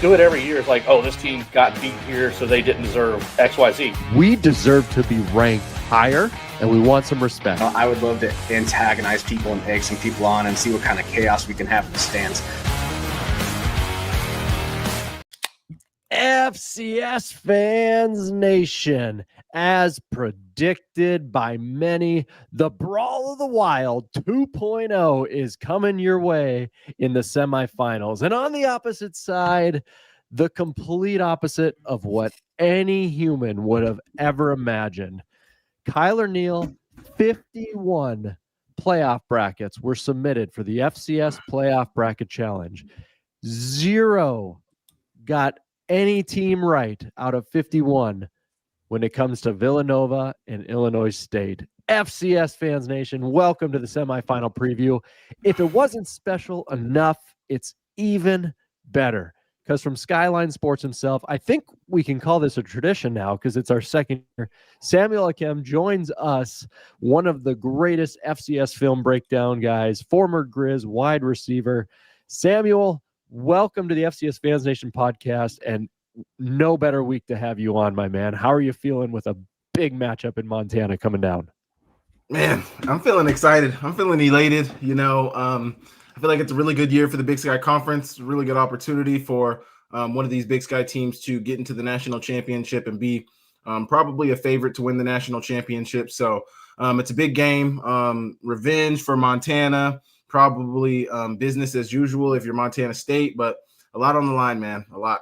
do it every year. It's like, oh, this team got beat here, so they didn't deserve X, Y, Z. We deserve to be ranked higher, and we want some respect. I would love to antagonize people and egg some people on and see what kind of chaos we can have in the stands. FCS Fans Nation, as predicted by many, the Brawl of the Wild 2.0 is coming your way in the semifinals. And on the opposite side, the complete opposite of what any human would have ever imagined. Kyler Neal, 51 playoff brackets were submitted for the FCS Playoff Bracket Challenge. 0 got any team right out of 51 when it comes to Villanova and Illinois State. FCS Fans Nation, welcome to the semifinal preview. If it wasn't special enough, it's even better. Because from Skyline Sports himself, I think we can call this a tradition now because it's our second year. Samuel Akem joins us, one of the greatest FCS film breakdown guys, former Grizz wide receiver. Samuel, welcome to the FCS Fans Nation podcast, and no better week to have you on, my man. How are you feeling with a big matchup in Montana coming down? Man, I'm feeling excited. I'm feeling elated. I feel like it's a really good year for the Big Sky Conference, a really good opportunity for one of these Big Sky teams to get into the national championship and be probably a favorite to win the national championship. So it's a big game. Revenge for Montana. Probably business as usual if you're Montana State, but a lot on the line, man, a lot.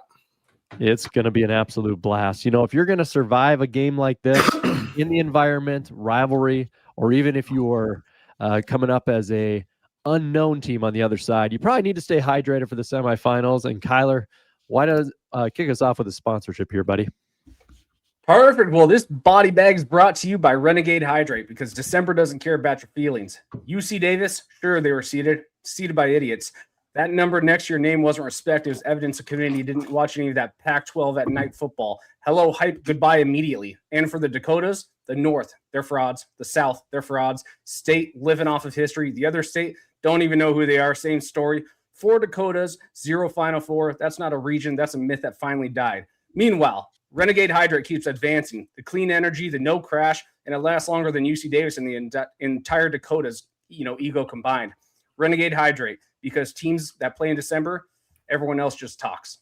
It's going to be an absolute blast. If you're going to survive a game like this in the environment, rivalry, or even if you are coming up as a unknown team on the other side, you probably need to stay hydrated for the semifinals. And Kyler, why don't kick us off with a sponsorship here, buddy? Perfect. Well, this body bag is brought to you by Renegade Hydrate because December doesn't care about your feelings. UC Davis, sure, they were seeded by idiots. That number next to your name wasn't respected. It was evidence the community didn't watch any of that Pac-12 at night football. Hello, hype, goodbye immediately. And for the Dakotas, the North, they're frauds. The South, they're frauds. State living off of history. The other state, don't even know who they are. Same story. 4 Dakotas, 0 Final Four. That's not a region. That's a myth that finally died. Meanwhile, Renegade Hydrate keeps advancing. The clean energy, the no crash, and it lasts longer than UC Davis and the entire Dakotas, ego combined. Renegade Hydrate, because teams that play in December, everyone else just talks.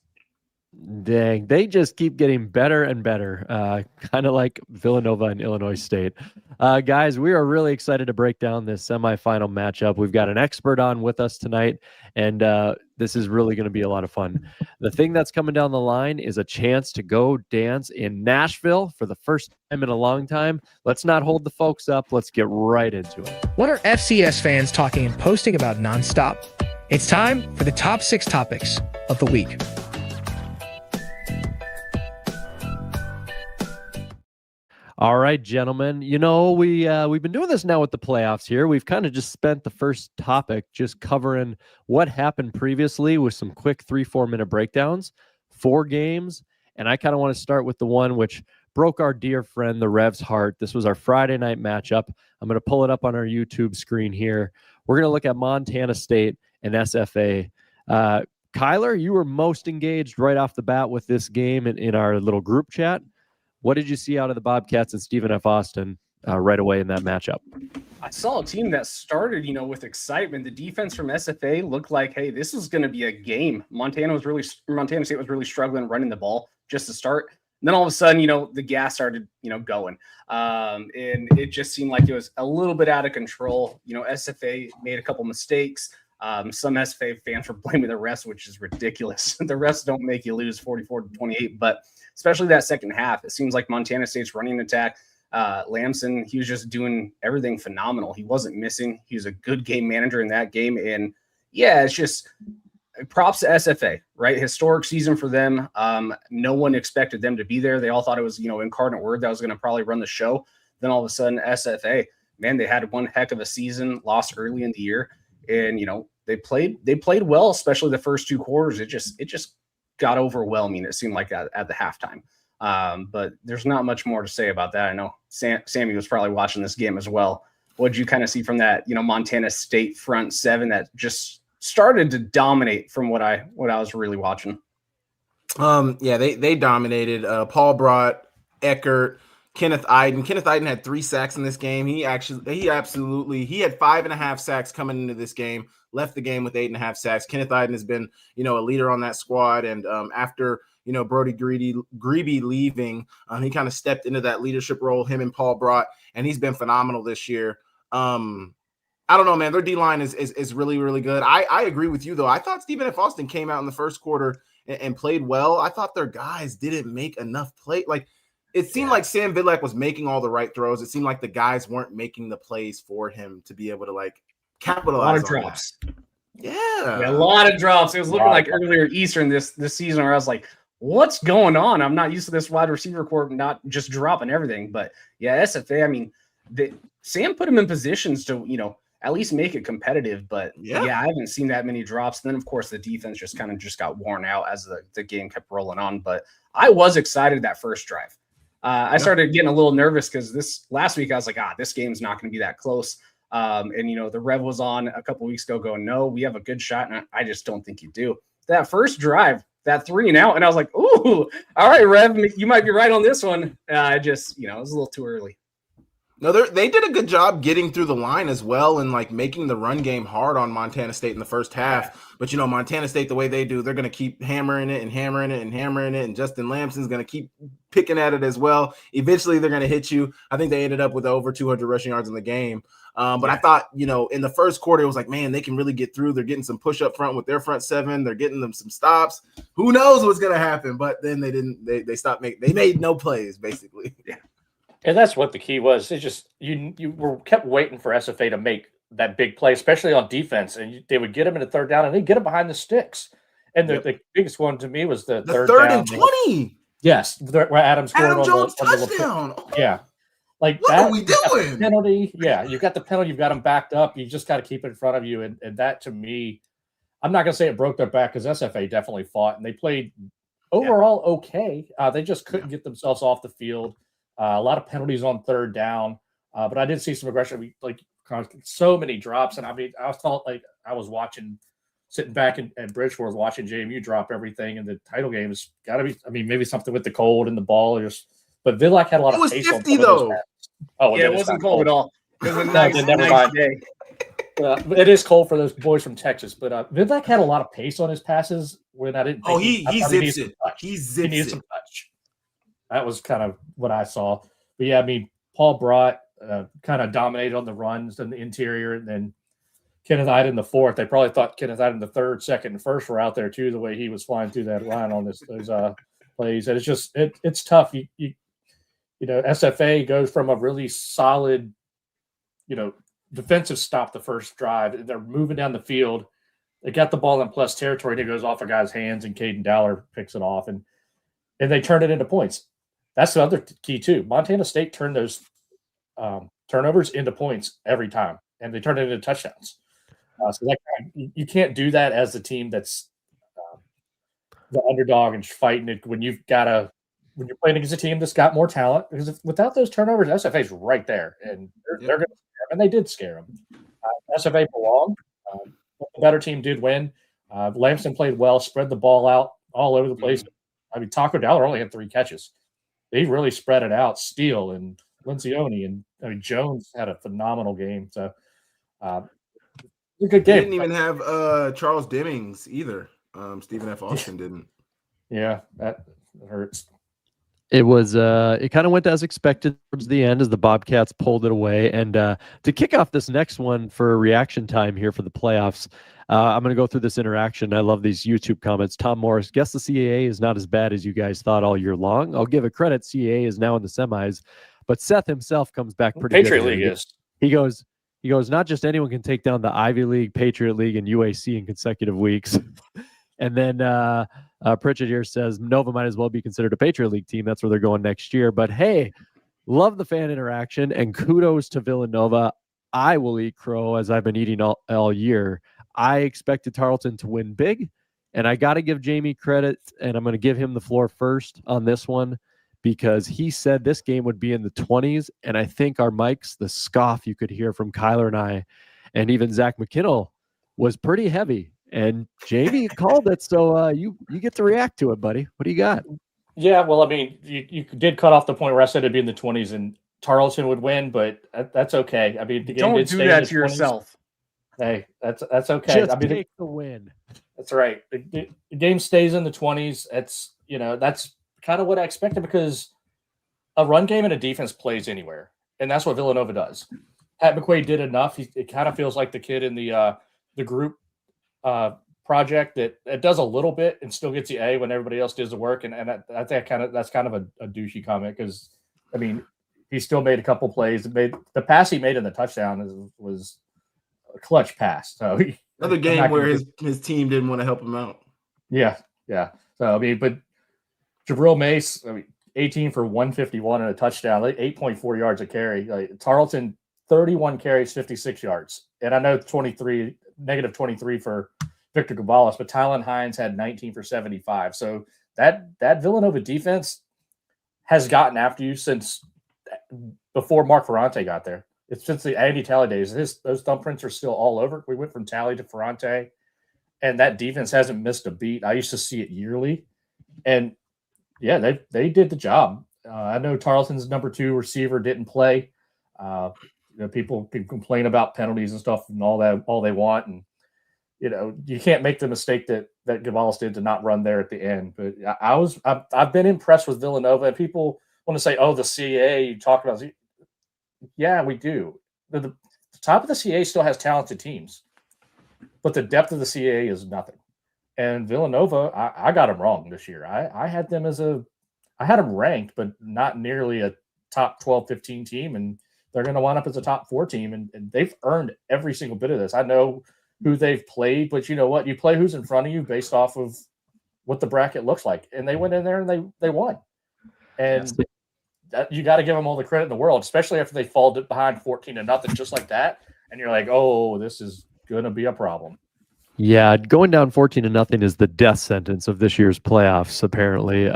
Dang, they just keep getting better and better, kind of like Villanova and Illinois State. Guys, we are really excited to break down this semifinal matchup. We've got an expert on with us tonight, and this is really going to be a lot of fun. The thing that's coming down the line is a chance to go dance in Nashville for the first time in a long time. Let's not hold the folks up. Let's get right into it. What are FCS fans talking and posting about nonstop? It's time for the top 6 topics of the week. All right, gentlemen. We've been doing this now with the playoffs here. We've kind of just spent the first topic just covering what happened previously with some quick 3-4 minute breakdowns, 4 games. And I kind of want to start with the one which broke our dear friend, the Rev's heart. This was our Friday night matchup. I'm going to pull it up on our YouTube screen here. We're going to look at Montana State and SFA. Kyler, you were most engaged right off the bat with this game in our little group chat. What did you see out of the Bobcats and Stephen F. Austin right away in that matchup? I saw a team that started, with excitement. The defense from SFA looked like, hey, this was going to be a game. Montana State was really struggling running the ball just to start. And then all of a sudden, the gas started, going. And it just seemed like it was a little bit out of control. SFA made a couple mistakes. Some SFA fans were blaming the refs, which is ridiculous. The refs don't make you lose 44-28, but especially that second half, it seems like Montana State's running attack. Lamson, he was just doing everything phenomenal. He wasn't missing. He was a good game manager in that game. And yeah, it's just props to SFA, right? Historic season for them. No one expected them to be there. They all thought it was, Incarnate Word that was going to probably run the show. Then all of a sudden, SFA, man, they had one heck of a season, lost early in the year. And, they played well, especially the first 2 quarters. It just got overwhelming. It seemed like at the halftime. But there's not much more to say about that. I know Sammy was probably watching this game as well. What did you kind of see from that, Montana State front 7 that just started to dominate from what I was really watching? Yeah, they dominated. Paul brought Eckert, Kenneth Iden. Kenneth Iden had 3 sacks in this game. He had 5.5 sacks coming into this game. Left the game with 8.5 sacks. Kenneth Iden has been, a leader on that squad. And after Brody Grebe leaving, he kind of stepped into that leadership role. Him and Paul brought, and he's been phenomenal this year. I don't know, man. Their D-line is really, really good. I agree with you, though. I thought Stephen F. Austin came out in the first quarter and played well. I thought their guys didn't make enough play. Like, it seemed like Sam Vidlak was making all the right throws. It seemed like the guys weren't making the plays for him to be able to, like, capitalize A lot of on drops. that. Yeah, A lot of drops. It was looking like earlier Eastern this season where I was like, what's going on? I'm not used to this wide receiver corps not just dropping everything. But, yeah, SFA, I mean, Sam put him in positions to, at least make it competitive. But yeah, I haven't seen that many drops. Then, of course, the defense just got worn out as the game kept rolling on. But I was excited that first drive. I started getting a little nervous because this last week I was like, this game's not going to be that close. And, the Rev was on a couple weeks ago going, no, we have a good shot. And I just don't think you do. That first drive, that 3 and out. And I was like, ooh, all right, Rev, you might be right on this one. I just, it was a little too early. No, they did a good job getting through the line as well and like making the run game hard on Montana State in the first half. But Montana State, the way they do, they're going to keep hammering it. And Justin Lamson's going to keep picking at it as well. Eventually, they're going to hit you. I think they ended up with over 200 rushing yards in the game. But I thought, in the first quarter, it was like, man, they can really get through. They're getting some push up front with their front seven. They're getting them some stops. Who knows what's going to happen? But then they didn't. They stopped making. They made no plays basically. Yeah. And that's what the key was. It's just you were kept waiting for SFA to make that big play, especially on defense, and they would get them in a third down, and they'd get them behind the sticks. And the biggest one to me was the third down and 20. Yes, where Adam scored Adam on Jones the touchdown. Yeah, like what that, are we doing? Penalty. Yeah, you've got the penalty. You've got them backed up. You just got to keep it in front of you, and that to me, I'm not going to say it broke their back because SFA definitely fought and they played overall okay. They just couldn't get themselves off the field. A lot of penalties on third down, but I did see some aggression. Like so many drops, and I mean, I felt like I was sitting back at Bridgeforth watching JMU drop everything, and the title game has got to be. I mean, maybe something with the cold and the ball, but Vidlak had a lot of pace. It was 50 though. Oh, yeah, it wasn't cold at all. It was a nice day. It is cold for those boys from Texas, but Vidlak had a lot of pace on his passes when I didn't. Think he zips it. He needs some touch. That was kind of what I saw. But yeah, I mean, Paul brought kind of dominated on the runs in the interior, and then Kenneth Iden in the fourth. They probably thought Kenneth Iden in the third, second, and first were out there too. The way he was flying through that line on those plays, and it's just it's tough. SFA goes from a really solid, defensive stop the first drive. They're moving down the field. They got the ball in plus territory, and it goes off a guy's hands, and Caden Dowler picks it off, and they turn it into points. That's the other key too. Montana State turned those turnovers into points every time, and they turned it into touchdowns. So you can't do that as the team that's the underdog and fighting it when you're playing against a team that's got more talent. Because without those turnovers, SFA's right there, and they're going to scare them, and they did scare them. SFA belonged. The better team did win. Lamson played well, spread the ball out all over the place. I mean, Taco Dowler only had 3 catches. They really spread it out. Steele and Lencioni and Jones had a phenomenal game. So, a good game. They didn't even have Charles Demings either. Stephen F. Austin didn't. Yeah, that hurts. It was it kind of went as expected towards the end as the Bobcats pulled it away. And to kick off this next one for reaction time here for the playoffs, I'm going to go through this interaction. I love these YouTube comments. Tom Morris, guess the CAA is not as bad as you guys thought all year long. I'll give it credit. CAA is now in the semis, but Seth himself comes back pretty good. Patriot League is. He goes, not just anyone can take down the Ivy League, Patriot League, and UAC in consecutive weeks. And then Pritchett here says Nova might as well be considered a Patriot League team. That's where they're going next year. But hey, love the fan interaction and kudos to Villanova. I will eat crow as I've been eating all year. I expected Tarleton to win big, and I got to give Jamie credit, and I'm going to give him the floor first on this one because he said this game would be in the 20s, and I think our mics, the scoff you could hear from Kyler and I, and even Zach McKinnell was pretty heavy. And Jamie called it, so you get to react to it, buddy. What do you got? Yeah, well, I mean, you did cut off the point where I said it'd be in the 20s and Tarleton would win, but that's okay. I mean, the game Don't did do stay in that the to 20s. yourself. Hey, that's okay. Just I mean, take the win. that's right. The game stays in the 20s. That's kind of what I expected because a run game and a defense plays anywhere, and that's what Villanova does. Pat McQuaid did enough. It kind of feels like the kid in the group project that does a little bit and still gets the A when everybody else does the work. And I think that's kind of a douchey comment because, I mean, he still made a couple plays. The pass he made in the touchdown was a clutch pass. So Another game where his team didn't want to help him out. Yeah. So, I mean, but Jabril Mace, 18 for 151 and a touchdown, like 8.4 yards a carry. Like Tarleton, 31 carries, 56 yards. And I know negative 23 for Victor Gonzalez, but Tylen Hines had 19 for 75. So that Villanova defense has gotten after you since before Mark Ferrante got there. It's since the Andy Talley days. Those thumbprints are still all over. We went from Talley to Ferrante, and that defense hasn't missed a beat. I used to see it yearly. And, yeah, they did the job. I know Tarleton's number 2 receiver didn't play. People can complain about penalties and stuff and all they want. And, you can't make the mistake that Gonzalez did to not run there at the end. But I've been impressed with Villanova. And people want to say, oh, the CAA, you talk about. Yeah, we do. The top of the CAA still has talented teams, but the depth of the CAA is nothing. And Villanova, I got them wrong this year. I had them ranked, but not nearly a top 12, 15 team. And they're going to wind up as a top 4 team. And they've earned every single bit of this. I know who they've played, but you know what? You play who's in front of you based off of what the bracket looks like. And they went in there and they won. And you got to give them all the credit in the world, especially after they fall behind 14-0, just like that. And you're like, oh, this is going to be a problem. Yeah, going down 14-0 is the death sentence of this year's playoffs, apparently.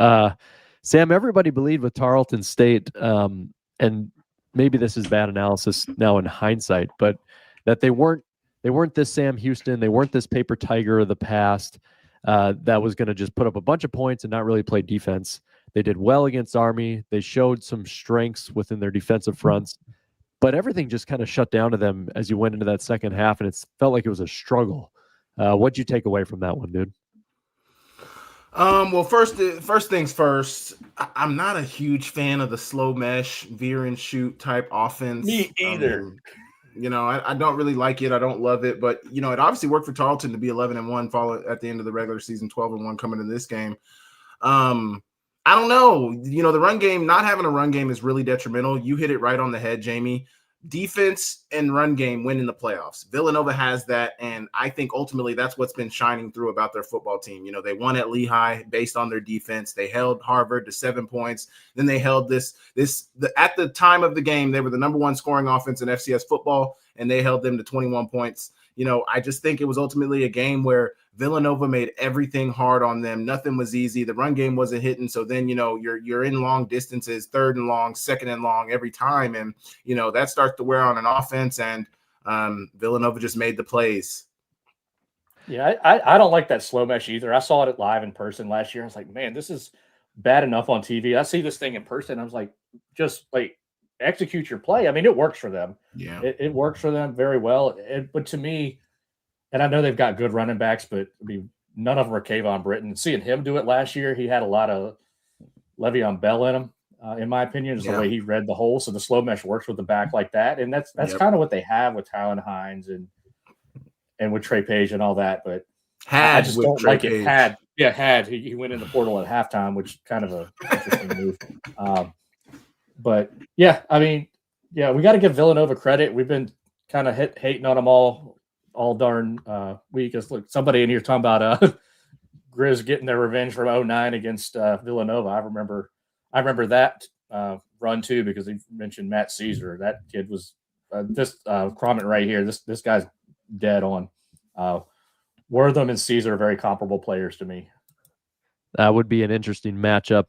Sam, everybody believed with Tarleton State, and maybe this is bad analysis now in hindsight, but that they weren't this Sam Houston, they weren't this paper tiger of the past that was going to just put up a bunch of points and not really play defense. They did well against Army. They showed some strengths within their defensive fronts, but everything just kind of shut down to them as you went into that second half, and it felt like it was a struggle. What'd you take away from that one, dude? Well, first things first, I'm not a huge fan of the slow mesh, veer and shoot type offense. Me either. I don't really like it. I don't love it, but it obviously worked for Tarleton to be 11-1, follow at the end of the regular season, 12-1 coming in this game. I don't know. The run game, not having a run game is really detrimental. You hit it right on the head, Jamie. Defense and run game win in the playoffs. Villanova has that, and I think ultimately that's what's been shining through about their football team. They won at Lehigh based on their defense. They held Harvard to 7 points. Then they held at the time of the game, they were the number 1 scoring offense in FCS football, and they held them to 21 points. I just think it was ultimately a game where Villanova made everything hard on them. Nothing was easy. The run game wasn't hitting. So then, you're in long distances, 3rd and long, 2nd and long every time. And, that starts to wear on an offense. And Villanova just made the plays. Yeah, I don't like that slow mesh either. I saw it live in person last year. I was like, man, this is bad enough on TV. I see this thing in person. I was like, just like execute your play. I mean, it works for them. Yeah, it works for them very well. But to me, and I know they've got good running backs, but I mean, none of them are Kayvon Britton. Seeing him do it last year, he had a lot of Le'Veon Bell in him, in my opinion, is the way he read the hole. So the slow mesh works with the back like that. And that's kind of what they have with Tylen Hines and with Trey Page and all that. But I just don't like Page. He went in the portal at halftime, which kind of a interesting move. But yeah, I mean, yeah, we got to give Villanova credit. We've been kind of hating on them all darn week. Look, somebody in here talking about Grizz getting their revenge from 2009 against Villanova. I remember that run too, because he mentioned Matt Caesar. That kid was this comment right here. This guy's dead on. Wortham and Caesar are very comparable players to me. That would be an interesting matchup.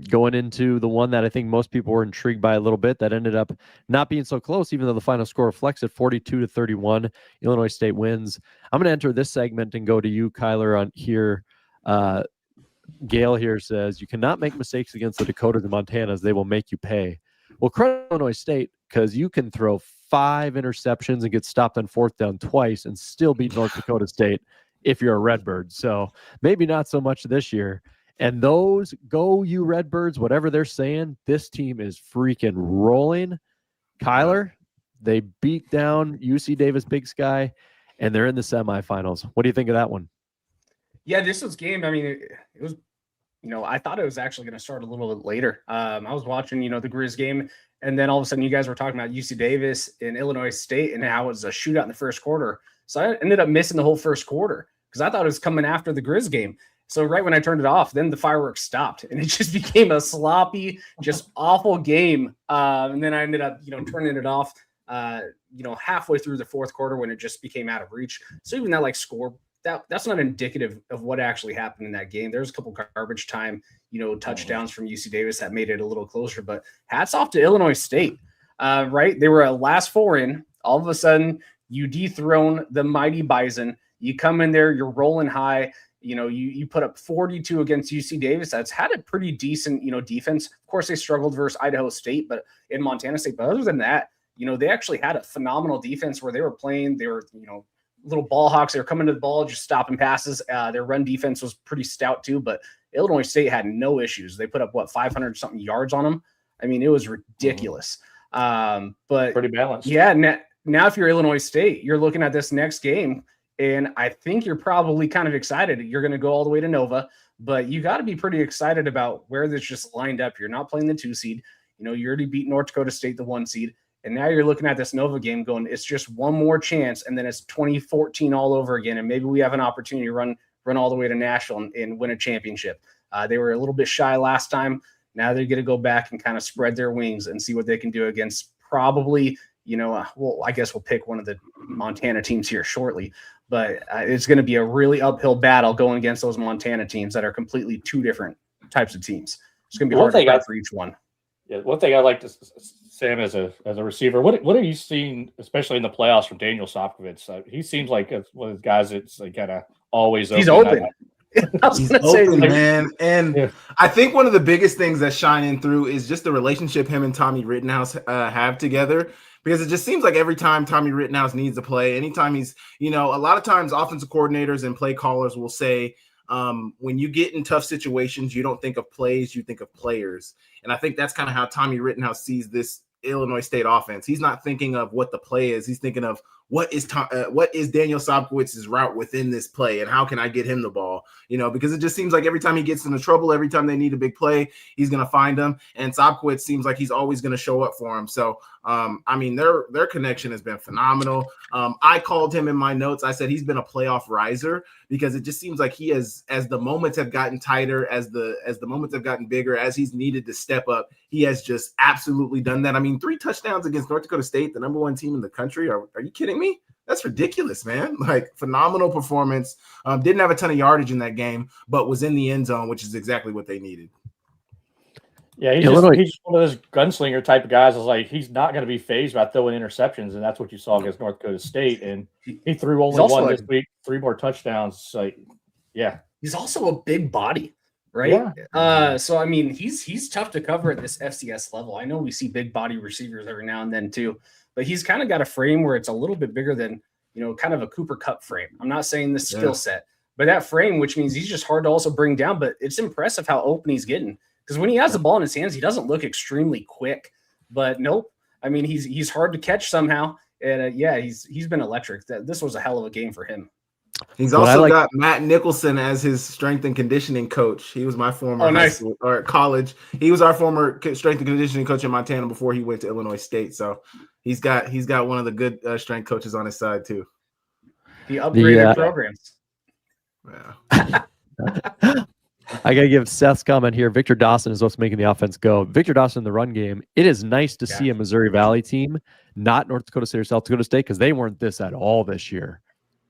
Going into the one that I think most people were intrigued by a little bit, that ended up not being so close, even though the final score reflects it, 42-31. Illinois State wins. I'm going to enter this segment and go to you, Kyler, on here. Gail here says, you cannot make mistakes against the Dakotas and Montanas. They will make you pay. Well, credit Illinois State, because you can throw 5 interceptions and get stopped on 4th down twice and still beat North Dakota State if you're a Redbird. So maybe not so much this year. And those go you Redbirds, whatever they're saying, this team is freaking rolling. Kyler, they beat down UC Davis Big Sky, and they're in the semifinals. What do you think of that one? Yeah, this was game. I mean, it was, I thought it was actually going to start a little bit later. I was watching, the Grizz game, and then all of a sudden you guys were talking about UC Davis and Illinois State and how it was a shootout in the first quarter. So I ended up missing the whole first quarter because I thought it was coming after the Grizz game. So right when I turned it off, then the fireworks stopped and it just became a sloppy, just awful game. And then I ended up, turning it off, halfway through the fourth quarter when it just became out of reach. So even that score, that's not indicative of what actually happened in that game. There's a couple garbage time, touchdowns from UC Davis that made it a little closer, but hats off to Illinois State, right? They were a last 4 in. All of a sudden, you dethrone the mighty Bison. You come in there, you're rolling high. You put up 42 against UC Davis. That's had a pretty decent, defense. Of course, they struggled versus Idaho State, but in Montana State. But other than that, they actually had a phenomenal defense where they were playing. They were, little ball hawks. They were coming to the ball, just stopping passes. Their run defense was pretty stout too, but Illinois State had no issues. They put up 500 something yards on them. I mean, it was ridiculous. But pretty balanced. Yeah. Now if you're Illinois State, you're looking at this next game, and I think you're probably kind of excited. You're going to go all the way to Nova, but you got to be pretty excited about where this just lined up. You're not playing the 2 seed. You already beat North Dakota State, the 1 seed. And now you're looking at this Nova game going, it's just one more chance, and then it's 2014 all over again, and maybe we have an opportunity to run all the way to Nashville and win a championship. They were a little bit shy last time. Now they're going to go back and kind of spread their wings and see what they can do against probably, I guess we'll pick one of the Montana teams here shortly, but it's going to be a really uphill battle going against those Montana teams that are completely 2 different types of teams. It's going to be hard to fight for each one. Yeah, one thing I like to Sam as a receiver. What are you seeing, especially in the playoffs, from Daniel Sopkowitz? He seems like one of the guys that's kind of always open. He's open. He's open, man. And I think one of the biggest things that's shining through is just the relationship him and Tommy Rittenhouse have together. Because it just seems like every time Tommy Rittenhouse needs to play, anytime he's, a lot of times offensive coordinators and play callers will say, when you get in tough situations, you don't think of plays, you think of players. And I think that's kind of how Tommy Rittenhouse sees this Illinois State offense. He's not thinking of what the play is. He's thinking of what is Daniel Sobkowitz's route within this play, and how can I get him the ball? Because it just seems like every time he gets into trouble, every time they need a big play, he's going to find them. And Sobkowitz seems like he's always going to show up for him. So, their connection has been phenomenal. I called him in my notes. I said he's been a playoff riser, because it just seems like he has, as the moments have gotten tighter, as the moments have gotten bigger, as he's needed to step up, he has just absolutely done that. 3 touchdowns against North Dakota State, the number 1 team in the country. Are you kidding me? That's ridiculous, man. Phenomenal performance. Didn't have a ton of yardage in that game, but was in the end zone, which is exactly what they needed. Yeah, he's just one of those gunslinger type of guys. He's not going to be phased by throwing interceptions, and that's what you saw against North Dakota State. And he threw only 1 this week, 3 more touchdowns. He's also a big body, right? Yeah. So he's tough to cover at this FCS level. I know we see big body receivers every now and then too, but he's kind of got a frame where it's a little bit bigger than, kind of a Cooper Kupp frame. I'm not saying the skill set, but that frame, which means he's just hard to also bring down. But it's impressive how open he's getting. Because when he has the ball in his hands, he doesn't look extremely quick. But nope, he's hard to catch somehow. And he's been electric. This was a hell of a game for him. He's also got Matt Nicholson as his strength and conditioning coach. He was my former high school or college. He was our former strength and conditioning coach in Montana before he went to Illinois State. So he's got one of the good strength coaches on his side too. He upgraded programs. Yeah. I got to give Seth's comment here. Victor Dawson is what's making the offense go. Victor Dawson in the run game. It is nice to see a Missouri Valley team, not North Dakota State or South Dakota State, because they weren't this at all this year.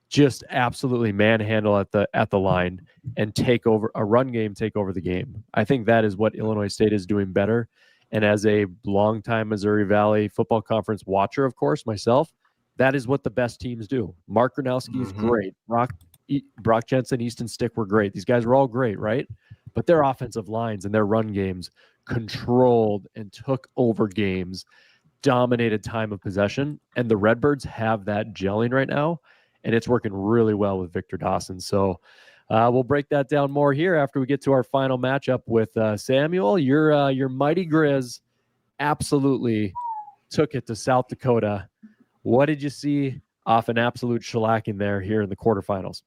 just absolutely manhandle at the line and take over a run game, take over the game. I think that is what Illinois State is doing better. And as a longtime Missouri Valley Football Conference watcher, of course, myself, that is what the best teams do. Mark Gronowski is great. Brock Jensen, Easton Stick were great. These guys were all great, right? But their offensive lines and their run games controlled and took over games, dominated time of possession. And the Redbirds have that gelling right now, and it's working really well with Victor Dawson. So we'll break that down more here after we get to our final matchup with Samuel. Your Mighty Grizz absolutely took it to South Dakota. What did you see off an absolute shellacking there here in the quarterfinals?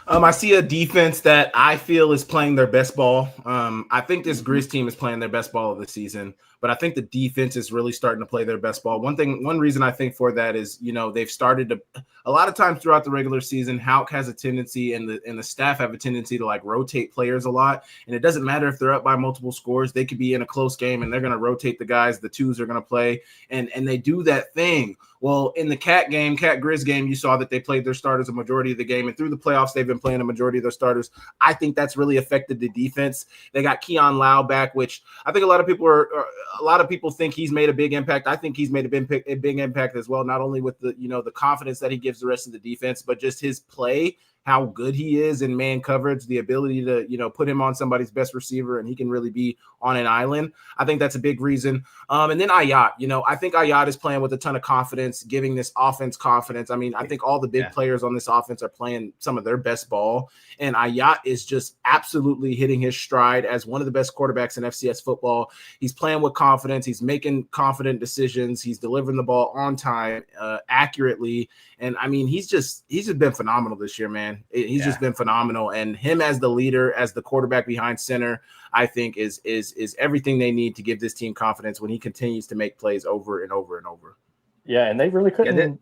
I see a defense that I feel is playing their best ball. I think this Grizz team is playing their best ball of the season, but I think the defense is really starting to play their best ball. One reason I think for that is, they've started to, a lot of times throughout the regular season, Houck has a tendency and the staff have a tendency to rotate players a lot. And it doesn't matter if they're up by multiple scores, they could be in a close game and they're going to rotate the guys, the twos are going to play. And they do that thing. Well, in the Cat Grizz game, you saw that they played their starters a majority of the game, and through the playoffs, they've been playing a majority of their starters. I think that's really affected the defense. They got Keon Lau back, which I think a lot of people think he's made a big impact. I think he's made a big impact as well, not only with the confidence that he gives the rest of the defense, but just his play, how good he is in man coverage, the ability to, put him on somebody's best receiver and he can really be on an island. I think that's a big reason. And then Ayat, I think Ayat is playing with a ton of confidence, giving this offense confidence. I mean, I think all the big players on this offense are playing some of their best ball. And Ayat is just absolutely hitting his stride as one of the best quarterbacks in FCS football. He's playing with confidence. He's making confident decisions. He's delivering the ball on time, accurately. And I mean, he's just been phenomenal this year, man. He's just been phenomenal. And him as the leader, as the quarterback behind center, I think is everything they need to give this team confidence when he continues to make plays over and over and over. Yeah, and they really couldn't.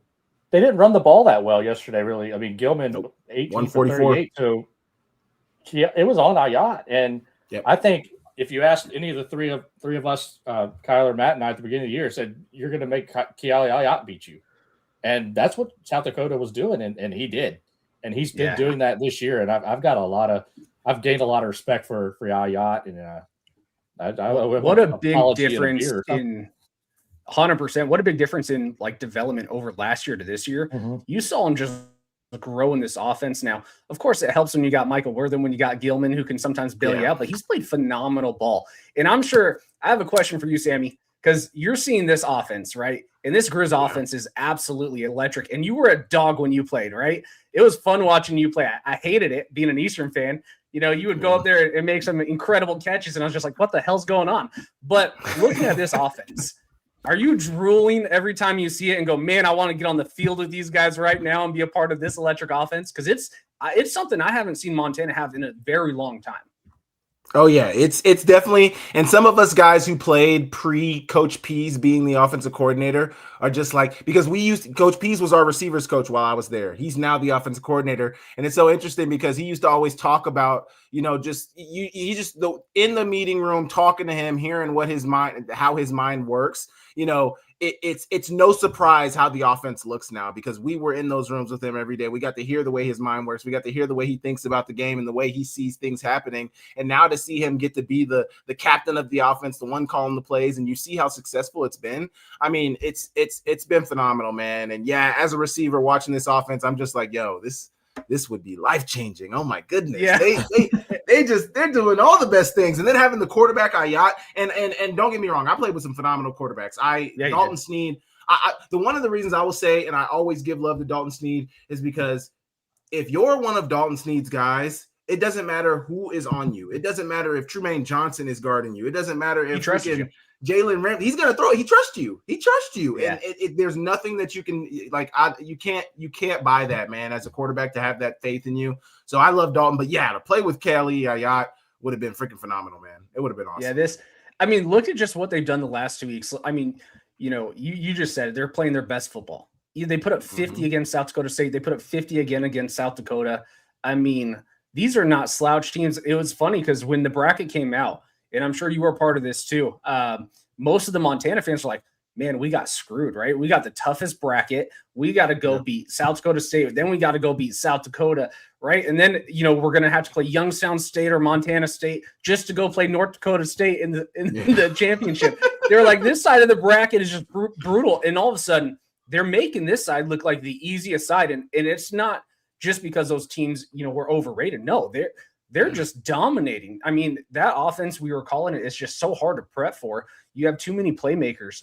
They didn't run the ball that well yesterday, really. I mean, Gilman, 18 for 38. So it was on Ayat. And I think if you asked any of the three of us, Kyler, Matt, and I at the beginning of the year, said, you're going to make Keali Ayat beat you. And that's what South Dakota was doing, and he did. And he's been doing that this year. And I've gained a lot of respect for Ayat. And what a big difference in 100%. What a big difference in development over last year to this year. Mm-hmm. You saw him just grow in this offense. Now, of course, it helps when you got Michael Worthen, when you got Gilman, who can sometimes bail you out, but he's played phenomenal ball. And I'm sure I have a question for you, Sammy, because you're seeing this offense, right? And this Grizz offense is absolutely electric. And you were a dog when you played, right? It was fun watching you play. I hated it being an Eastern fan. You would go up there and make some incredible catches, and I was just like, what the hell's going on? But looking at this offense, are you drooling every time you see it and go, man, I want to get on the field with these guys right now and be a part of this electric offense? Because it's something I haven't seen Montana have in a very long time. Oh yeah, it's definitely, and some of us guys who played pre-Coach Pease being the offensive coordinator are just because Coach Pease was our receivers coach while I was there. He's now the offensive coordinator, and it's so interesting because he used to always talk about, in the meeting room talking to him, hearing how his mind works. It's no surprise how the offense looks now because we were in those rooms with him every day. We got to hear the way his mind works. We got to hear the way he thinks about the game and the way he sees things happening. And now to see him get to be the captain of the offense, the one calling the plays, and you see how successful it's been. I mean, it's been phenomenal, man. And as a receiver watching this offense, I'm just like, yo, this would be life-changing. Oh my goodness. Yeah. They're doing all the best things. And then having the quarterback Ayat, and don't get me wrong, I played with some phenomenal quarterbacks. Dalton Sneed, one of the reasons I will say, and I always give love to Dalton Sneed, is because if you're one of Dalton Sneed's guys, it doesn't matter who is on you. It doesn't matter if Trumaine Johnson is guarding you. It doesn't matter if Jalen Ramsey, he's going to throw it. He trusts you. Yeah. And there's nothing that you can you can't buy that, man, as a quarterback, to have that faith in you. So I love Dalton, but to play with Keali Ayat would have been freaking phenomenal, man. It would have been awesome. Yeah, look at just what they've done the last 2 weeks. I mean, you just said it, they're playing their best football. They put up 50 against South Dakota State. They put up 50 again against South Dakota. I mean, these are not slouch teams. It was funny because when the bracket came out, and I'm sure you were part of this too, most of the Montana fans were like, man, we got screwed, right? We got the toughest bracket. We got to go beat South Dakota State. Then we got to go beat South Dakota, right? And then, we're going to have to play Youngstown State or Montana State just to go play North Dakota State in the championship. They're like, this side of the bracket is just brutal. And all of a sudden, they're making this side look like the easiest side. And it's not just because those teams, were overrated. No, they're just dominating. I mean, that offense we were calling it is just so hard to prep for. You have too many playmakers.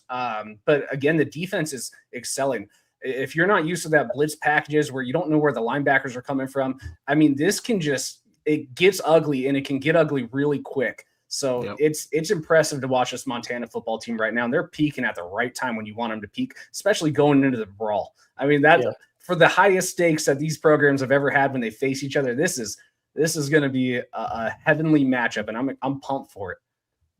But again, the defense is excelling. If you're not used to that blitz packages where you don't know where the linebackers are coming from, I mean, it gets ugly, and it can get ugly really quick. So it's impressive to watch this Montana football team right now. And they're peaking at the right time when you want them to peak, especially going into the brawl. I mean, for the highest stakes that these programs have ever had when they face each other, this is going to be a heavenly matchup, and I'm pumped for it.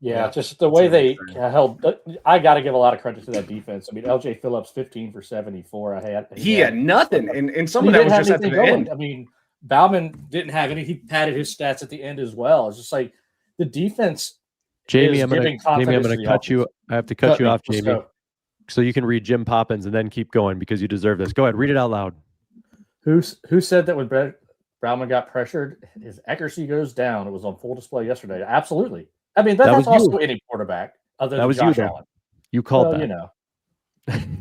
Yeah, just the way they held. I got to give a lot of credit to that defense. I mean, LJ Phillips, 15 for 74. He had nothing, and some of that was just at the end. I mean, Bauman didn't have any. He padded his stats at the end as well. It's just like the defense. Jamie, I'm going to cut you. I have to cut you off, Jamie, so you can read Jim Poppins and then keep going because you deserve this. Go ahead, read it out loud. Who said that when Bauman got pressured, his accuracy goes down? It was on full display yesterday. Absolutely. I mean, that's also any quarterback other than Josh Allen. You called that.